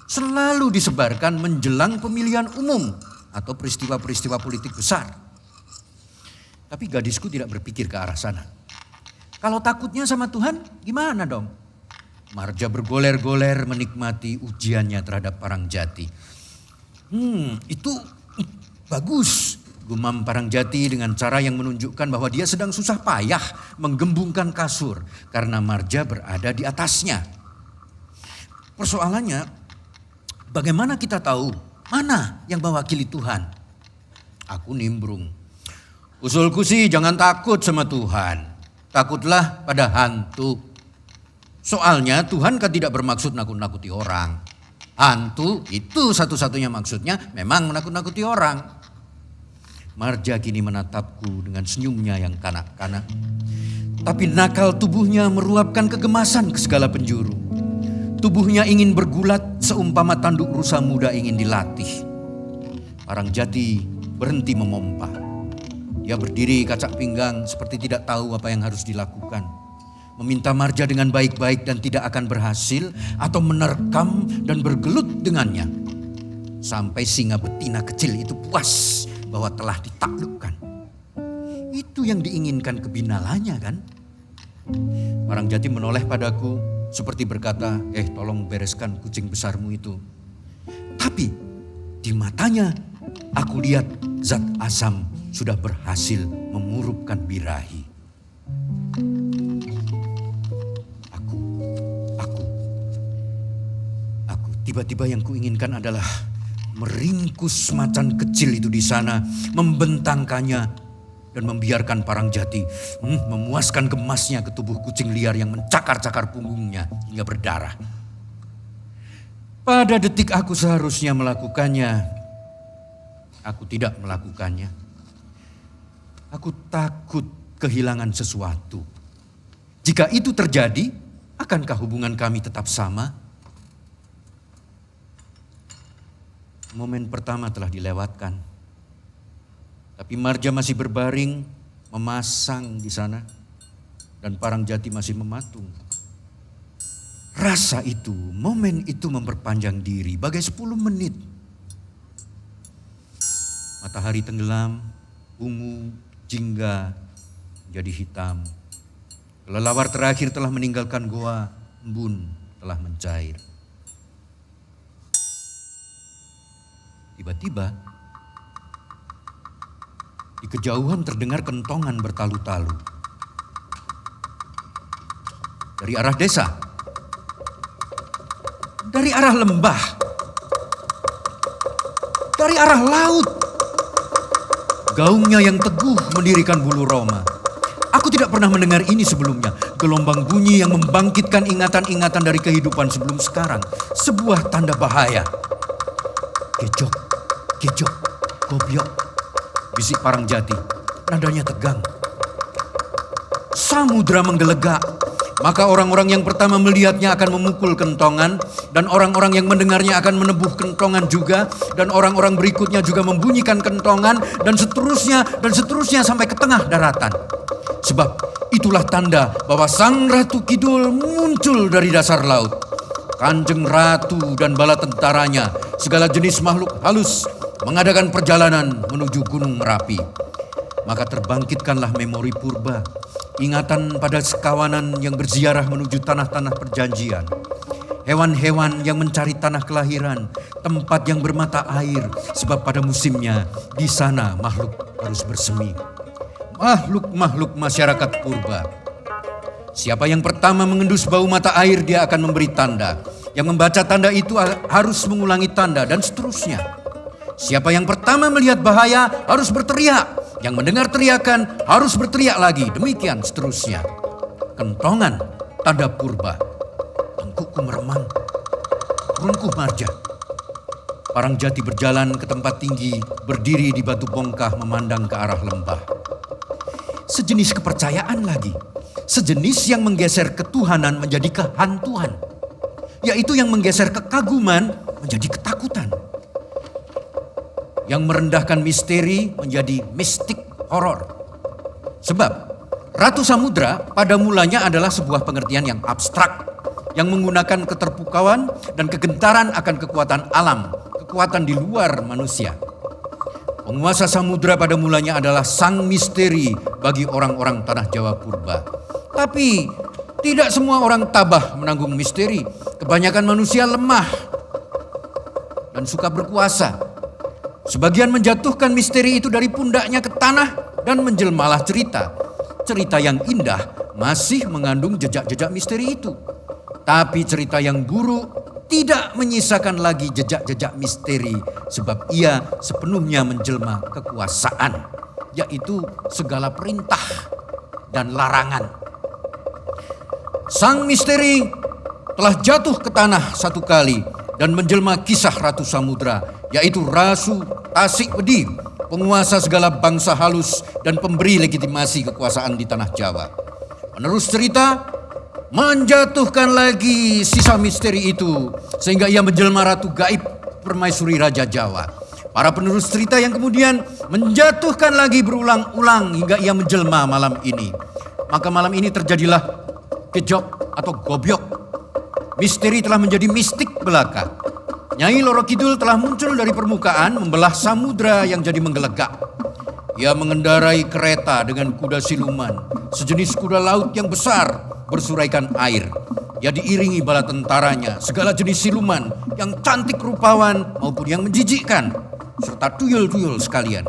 selalu disebarkan menjelang pemilihan umum atau peristiwa-peristiwa politik besar. Tapi gadisku tidak berpikir ke arah sana. Kalau takutnya sama Tuhan, gimana dong? Marja bergoler-goler menikmati ujiannya terhadap Parangjati. Itu bagus, gumam Parangjati dengan cara yang menunjukkan bahwa dia sedang susah payah menggembungkan kasur karena Marja berada di atasnya. Persoalannya, bagaimana kita tahu mana yang mewakili Tuhan? Aku nimbrung. Usulku sih jangan takut sama Tuhan. Takutlah pada hantu. Soalnya Tuhan kan tidak bermaksud nakut-nakuti orang. Hantu itu satu-satunya maksudnya memang menakut-nakuti orang. Marja kini menatapku dengan senyumnya yang kanak-kanak. Tapi nakal tubuhnya meruapkan kegemasan ke segala penjuru. Tubuhnya ingin bergulat seumpama tanduk rusa muda ingin dilatih. Parangjati berhenti memompa. Dia berdiri kacak pinggang seperti tidak tahu apa yang harus dilakukan. Meminta Marja dengan baik-baik dan tidak akan berhasil atau menerkam dan bergelut dengannya. Sampai singa betina kecil itu puas bahwa telah ditaklukkan. Itu yang diinginkan kebinalanya kan? Parangjati menoleh padaku seperti berkata, tolong bereskan kucing besarmu itu. Tapi di matanya aku lihat zat asam sudah berhasil memurupkan birahi. Aku tiba-tiba yang kuinginkan adalah meringkus macan kecil itu di sana, membentangkannya dan membiarkan Parangjati memuaskan gemasnya ke tubuh kucing liar yang mencakar-cakar punggungnya hingga berdarah. Pada detik aku seharusnya melakukannya, aku tidak melakukannya. Aku takut kehilangan sesuatu. Jika itu terjadi, akankah hubungan kami tetap sama? Momen pertama telah dilewatkan. Tapi Marja masih berbaring, memasang di sana. Dan Parangjati masih mematung. Rasa itu, momen itu memperpanjang diri bagai 10 menit. Matahari tenggelam, ungu, jingga jadi hitam. Kelelawar terakhir telah meninggalkan goa, embun telah mencair. Tiba-tiba di kejauhan terdengar kentongan bertalu-talu. Dari arah desa, dari arah lembah, dari arah laut. Gaungnya yang teguh mendirikan bulu roma. Aku tidak pernah mendengar ini sebelumnya. Gelombang bunyi yang membangkitkan ingatan-ingatan dari kehidupan sebelum sekarang. Sebuah tanda bahaya. Kejok, kejok, gobyok, bisik Parangjati. Nadanya tegang. Samudra menggelegak. Maka orang-orang yang pertama melihatnya akan memukul kentongan, dan orang-orang yang mendengarnya akan menebuh kentongan juga, dan orang-orang berikutnya juga membunyikan kentongan, dan seterusnya sampai ke tengah daratan. Sebab itulah tanda bahwa Sang Ratu Kidul muncul dari dasar laut. Kanjeng Ratu dan bala tentaranya, segala jenis makhluk halus, mengadakan perjalanan menuju Gunung Merapi. Maka terbangkitkanlah memori purba, ingatan pada sekawanan yang berziarah menuju tanah-tanah perjanjian. Hewan-hewan yang mencari tanah kelahiran, tempat yang bermata air, sebab pada musimnya di sana makhluk harus bersemi. Makhluk-makhluk masyarakat purba. Siapa yang pertama mengendus bau mata air, dia akan memberi tanda. Yang membaca tanda itu harus mengulangi tanda, dan seterusnya. Siapa yang pertama melihat bahaya harus berteriak. Yang mendengar teriakan harus berteriak lagi. Demikian seterusnya. Kentongan, tanda purba. Tengkukku meremang, turunku marja. Parang Jati berjalan ke tempat tinggi, berdiri di batu bongkah memandang ke arah lembah. Sejenis kepercayaan lagi. Sejenis yang menggeser ketuhanan menjadi kehantuan. Yaitu yang menggeser kekaguman menjadi ketakutan. Yang merendahkan misteri menjadi mistik horor. Sebab Ratu Samudra pada mulanya adalah sebuah pengertian yang abstrak, yang menggunakan keterpukauan dan kegentaran akan kekuatan alam, kekuatan di luar manusia. Penguasa samudra pada mulanya adalah sang misteri bagi orang-orang tanah Jawa purba. Tapi tidak semua orang tabah menanggung misteri. Kebanyakan manusia lemah dan suka berkuasa. Sebagian menjatuhkan misteri itu dari pundaknya ke tanah dan menjelmalah cerita. Cerita yang indah masih mengandung jejak-jejak misteri itu. Tapi cerita yang buruk tidak menyisakan lagi jejak-jejak misteri, sebab ia sepenuhnya menjelma kekuasaan, yaitu segala perintah dan larangan. Sang misteri telah jatuh ke tanah satu kali dan menjelma kisah Ratu Samudra, yaitu Rasu Tasik Bedi, penguasa segala bangsa halus dan pemberi legitimasi kekuasaan di tanah Jawa. Penerus cerita menjatuhkan lagi sisa misteri itu sehingga ia menjelma Ratu Gaib Permaisuri Raja Jawa. Para penerus cerita yang kemudian menjatuhkan lagi berulang-ulang hingga ia menjelma malam ini. Maka malam ini terjadilah gejok atau gobyok. Misteri telah menjadi mistik belaka. Nyai Loro Kidul telah muncul dari permukaan membelah samudra yang jadi menggelegak. Ia mengendarai kereta dengan kuda siluman, sejenis kuda laut yang besar bersuraikan air. Ia diiringi bala tentaranya, segala jenis siluman yang cantik rupawan maupun yang menjijikkan, serta tuyul-tuyul sekalian.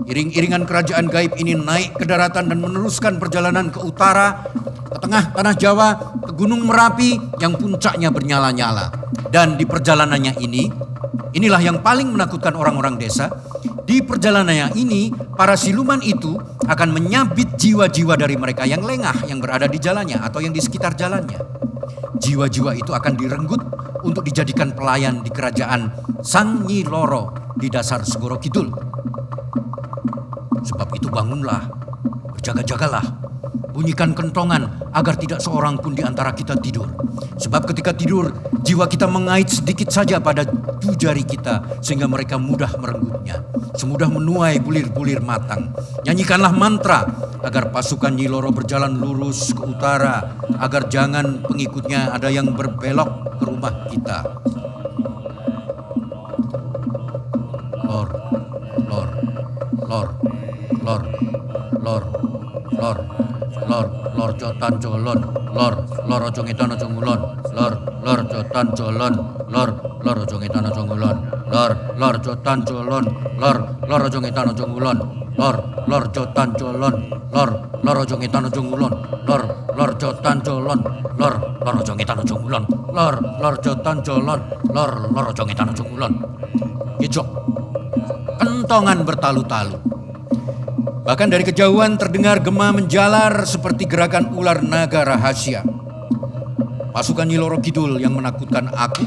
Iring-iringan kerajaan gaib ini naik ke daratan dan meneruskan perjalanan ke utara, ke tengah tanah Jawa, ke Gunung Merapi yang puncaknya bernyala-nyala. Dan di perjalanannya inilah yang paling menakutkan orang-orang desa. Di perjalanannya ini, para siluman itu akan menyabit jiwa-jiwa dari mereka yang lengah yang berada di jalannya atau yang di sekitar jalannya. Jiwa-jiwa itu akan direnggut untuk dijadikan pelayan di kerajaan Sang Nyi Loro di dasar Segoro Kidul. Sebab itu bangunlah, berjaga-jagalah, bunyikan kentongan agar tidak seorang pun di antara kita tidur. Sebab ketika tidur, jiwa kita mengait sedikit saja pada jari kita sehingga mereka mudah merenggutnya. Semudah menuai bulir-bulir matang. Nyanyikanlah mantra agar pasukan Nyi Loro berjalan lurus ke utara, agar jangan pengikutnya ada yang berbelok ke rumah kita. Lor, lor, lor, lor, lor, lor, lor, lor jotan jolon, lor, lor ojo ngetan ojo ngulon, lor, lor jotan jolon, lor, lor ojo ngetan ojo ngulon, lor, lor jotan jolon, lor, lor ojo ngetan ojo ngulon, lor, lor jotan jolon, lor, lor ojo ngetan ojo ngulon, lor, lor jotan jolon, lor, lor ojo ngetan ojo ngulon, lor, lor jotan jolon, lor, lor ojo ngetan ojo ngulon. Gejok, kentongan bertalu-talu. Bahkan dari kejauhan terdengar gema menjalar seperti gerakan ular naga rahasia. Pasukan Nyi Loro Kidul yang menakutkan aku?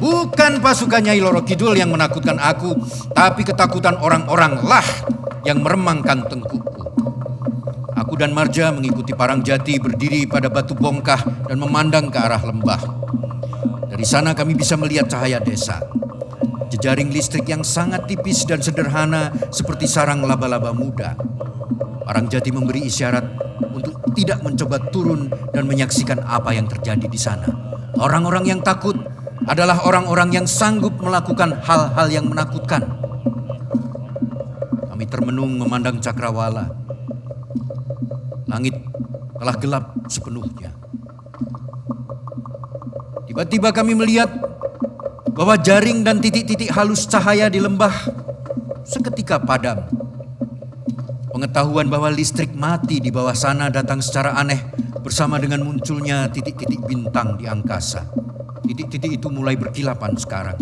Bukan pasukan Nyai Loro Kidul yang menakutkan aku, tapi ketakutan orang-orang lah yang meremangkan tengkukku. Aku Aku dan Marja mengikuti Parang Jati berdiri pada batu bongkah dan memandang ke arah lembah. Dari sana kami bisa melihat cahaya desa. Jejaring listrik yang sangat tipis dan sederhana seperti sarang laba-laba muda. Parang Jati memberi isyarat untuk tidak mencoba turun dan menyaksikan apa yang terjadi di sana. Orang-orang yang takut adalah orang-orang yang sanggup melakukan hal-hal yang menakutkan. Kami termenung memandang cakrawala. Langit telah gelap sepenuhnya. Tiba-tiba kami melihat bahwa jaring dan titik-titik halus cahaya di lembah seketika padam. Pengetahuan bahwa listrik mati di bawah sana datang secara aneh bersama dengan munculnya titik-titik bintang di angkasa. Titik-titik itu mulai berkilapan sekarang.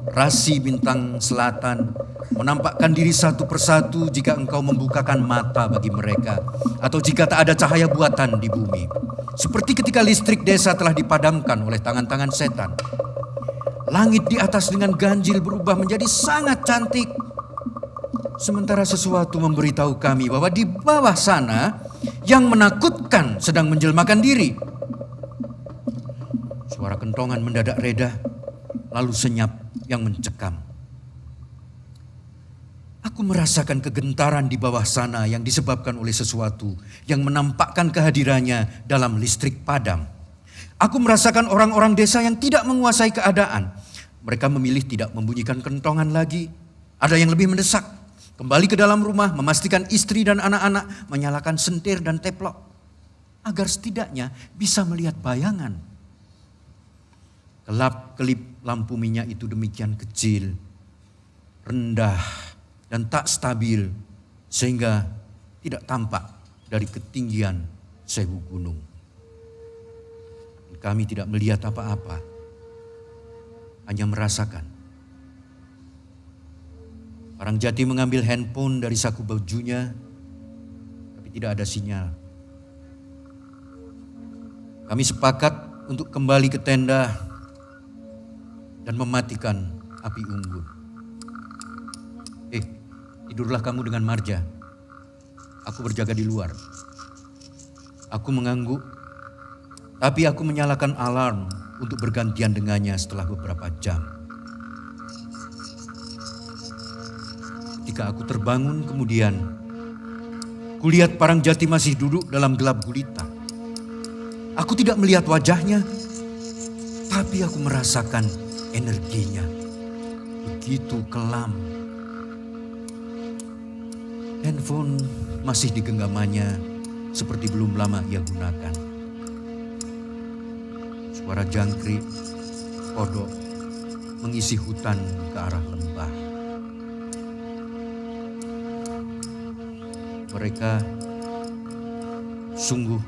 Rasi bintang selatan menampakkan diri satu persatu jika engkau membukakan mata bagi mereka, atau jika tak ada cahaya buatan di bumi. Seperti ketika listrik desa telah dipadamkan oleh tangan-tangan setan. Langit di atas dengan ganjil berubah menjadi sangat cantik. Sementara sesuatu memberitahu kami bahwa di bawah sana yang menakutkan sedang menjelmakan diri. Suara kentongan mendadak reda, lalu senyap yang mencekam. Aku merasakan kegentaran di bawah sana yang disebabkan oleh sesuatu yang menampakkan kehadirannya dalam listrik padam. Aku merasakan orang-orang desa yang tidak menguasai keadaan. Mereka memilih tidak membunyikan kentongan lagi. Ada yang lebih mendesak, kembali ke dalam rumah, memastikan istri dan anak-anak menyalakan sentir dan teplok, agar setidaknya bisa melihat bayangan. Kelap-kelip lampu minyak itu demikian kecil, rendah, dan tak stabil, sehingga tidak tampak dari ketinggian 1000 gunung. Kami tidak melihat apa-apa, hanya merasakan. Parang Jati mengambil handphone dari saku bajunya, tapi tidak ada sinyal. Kami sepakat untuk kembali ke tenda dan mematikan api unggun. Tidurlah kamu dengan Marja. Aku berjaga di luar. Aku mengangguk, tapi aku menyalakan alarm untuk bergantian dengannya setelah beberapa jam. Ketika aku terbangun kemudian, kulihat Parang Jati masih duduk dalam gelap gulita. Aku tidak melihat wajahnya, tapi aku merasakan energinya. Begitu kelam. Handphone masih di genggamannya seperti belum lama ia gunakan. Suara jangkrik, kodok mengisi hutan ke arah lembah. Mereka sungguh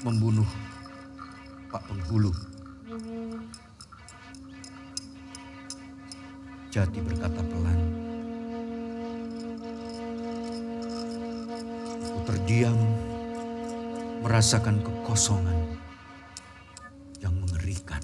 membunuh Pak Penghulu. Jati berkata pelan. Terdiam, merasakan kekosongan yang mengerikan.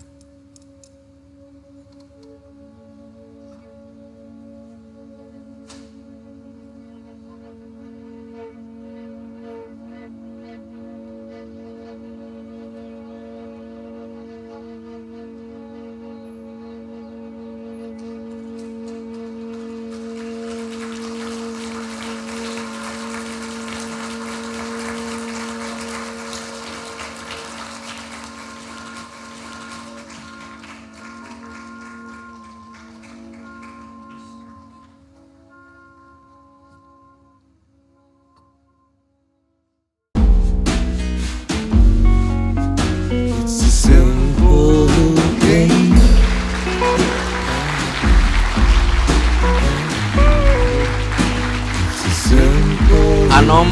Anom,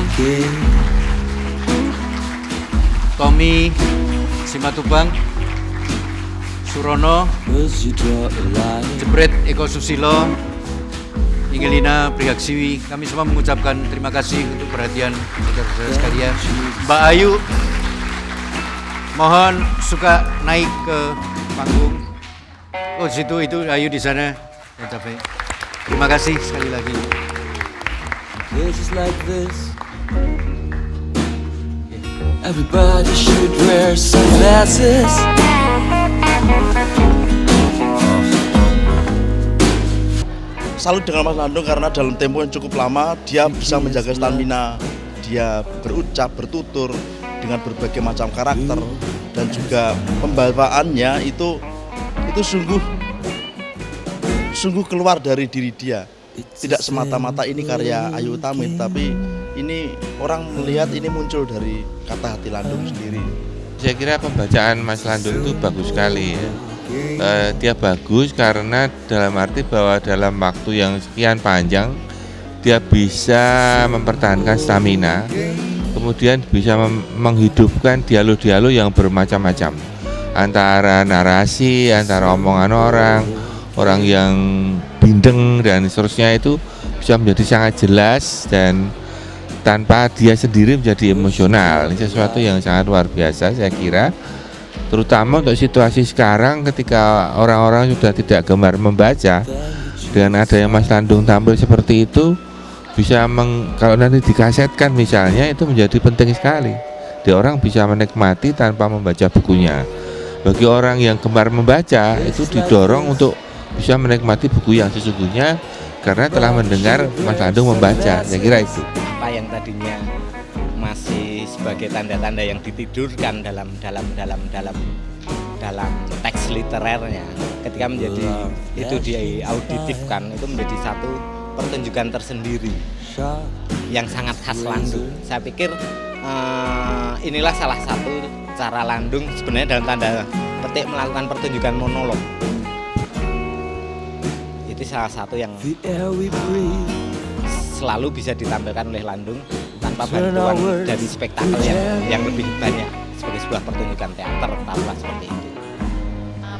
Tommy, Simatupang, Surono, Jebret Eko Susilo, Ingelina Prihaksiwi. Kami semua mengucapkan terima kasih untuk perhatian saudara-saudara sekalian. Mbak Ayu, mohon suka naik ke panggung. Oh, situ itu Ayu di sana. Terima kasih sekali lagi. Just like this Everybody should wear sunglasses. Salut dengan Mas Landung karena dalam tempo yang cukup lama dia bisa menjaga stamina, dia berucap, bertutur dengan berbagai macam karakter dan juga pembawaannya itu sungguh keluar dari diri dia. Tidak semata-mata ini karya Ayu Utami, tapi ini orang melihat ini muncul dari kata hati Landung sendiri. Saya kira pembacaan Mas Landung itu bagus sekali ya. Dia bagus karena dalam arti bahwa dalam waktu yang sekian panjang dia bisa mempertahankan stamina, kemudian bisa menghidupkan dialog-dialog yang bermacam-macam antara narasi, antara omongan orang yang bindeng dan seterusnya, itu bisa menjadi sangat jelas dan tanpa dia sendiri menjadi emosional. Ini sesuatu yang sangat luar biasa saya kira, terutama untuk situasi sekarang ketika orang-orang sudah tidak gemar membaca. Dengan adanya Mas Landung tampil seperti itu, bisa kalau nanti dikasetkan misalnya, itu menjadi penting sekali. Dia orang bisa menikmati tanpa membaca bukunya. Bagi orang yang gemar membaca, itu didorong untuk bisa menikmati buku yang sesungguhnya karena telah mendengar Mas Landung membaca. Saya kira itu. Apa yang tadinya masih sebagai tanda-tanda yang ditidurkan dalam teks literernya, ketika menjadi itu diauditifkan, itu menjadi satu pertunjukan tersendiri yang sangat khas Landung. Saya pikir inilah salah satu cara Landung sebenarnya dalam tanda petik melakukan pertunjukan monolog. Itu salah satu yang selalu bisa ditampilkan oleh Landung tanpa bantuan dari spektakel yang lebih banyak sebagai sebuah pertunjukan teater, taruhlah seperti itu.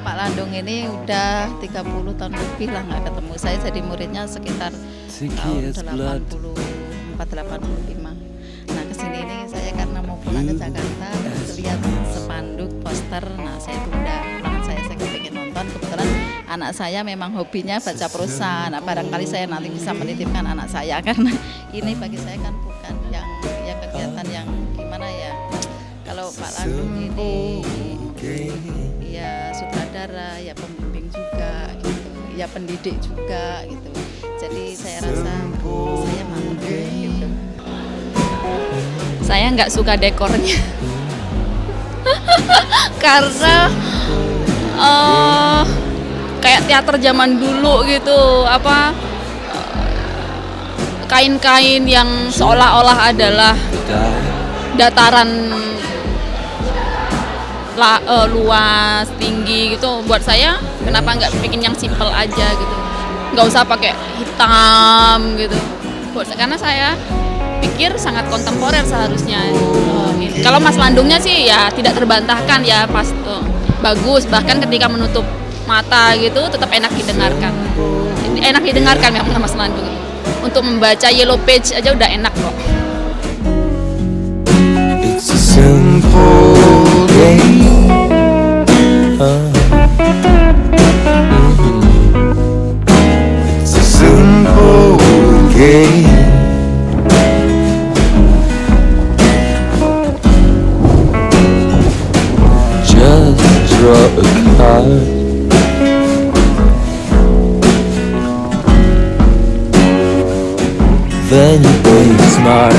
Pak Landung ini udah 30 tahun lebih lah nggak ketemu. Saya jadi muridnya sekitar tahun 84-85. Nah kesini ini saya karena mau pulang ke Jakarta, lihat spanduk, poster, nah saya tunda pulangan saya kepingin nonton. Kebetulan anak saya memang hobinya baca prosa. Nah barangkali saya nanti bisa menitipkan anak saya, karena ini bagi saya kan bukan yang kegiatan yang gimana ya. Kalau Pak Landung ini ya sutradara, ya pembimbing juga gitu, ya pendidik juga gitu. Jadi saya rasa saya mampu gitu. Saya nggak suka dekornya karena kayak teater zaman dulu gitu, kain-kain yang seolah-olah adalah dataran luas, tinggi gitu. Buat saya kenapa nggak bikin yang simple aja gitu, nggak usah pakai hitam gitu. Karena saya pikir sangat kontemporer seharusnya. Kalau Mas Landungnya sih ya tidak terbantahkan ya, pas bagus, bahkan ketika menutup mata gitu tetap enak didengarkan. Enak didengarkan memang Mas Landung. Untuk membaca Yellow Page aja udah enak kok. It's a simple game. It's a simple game. Just draw a card. Then you play it smart.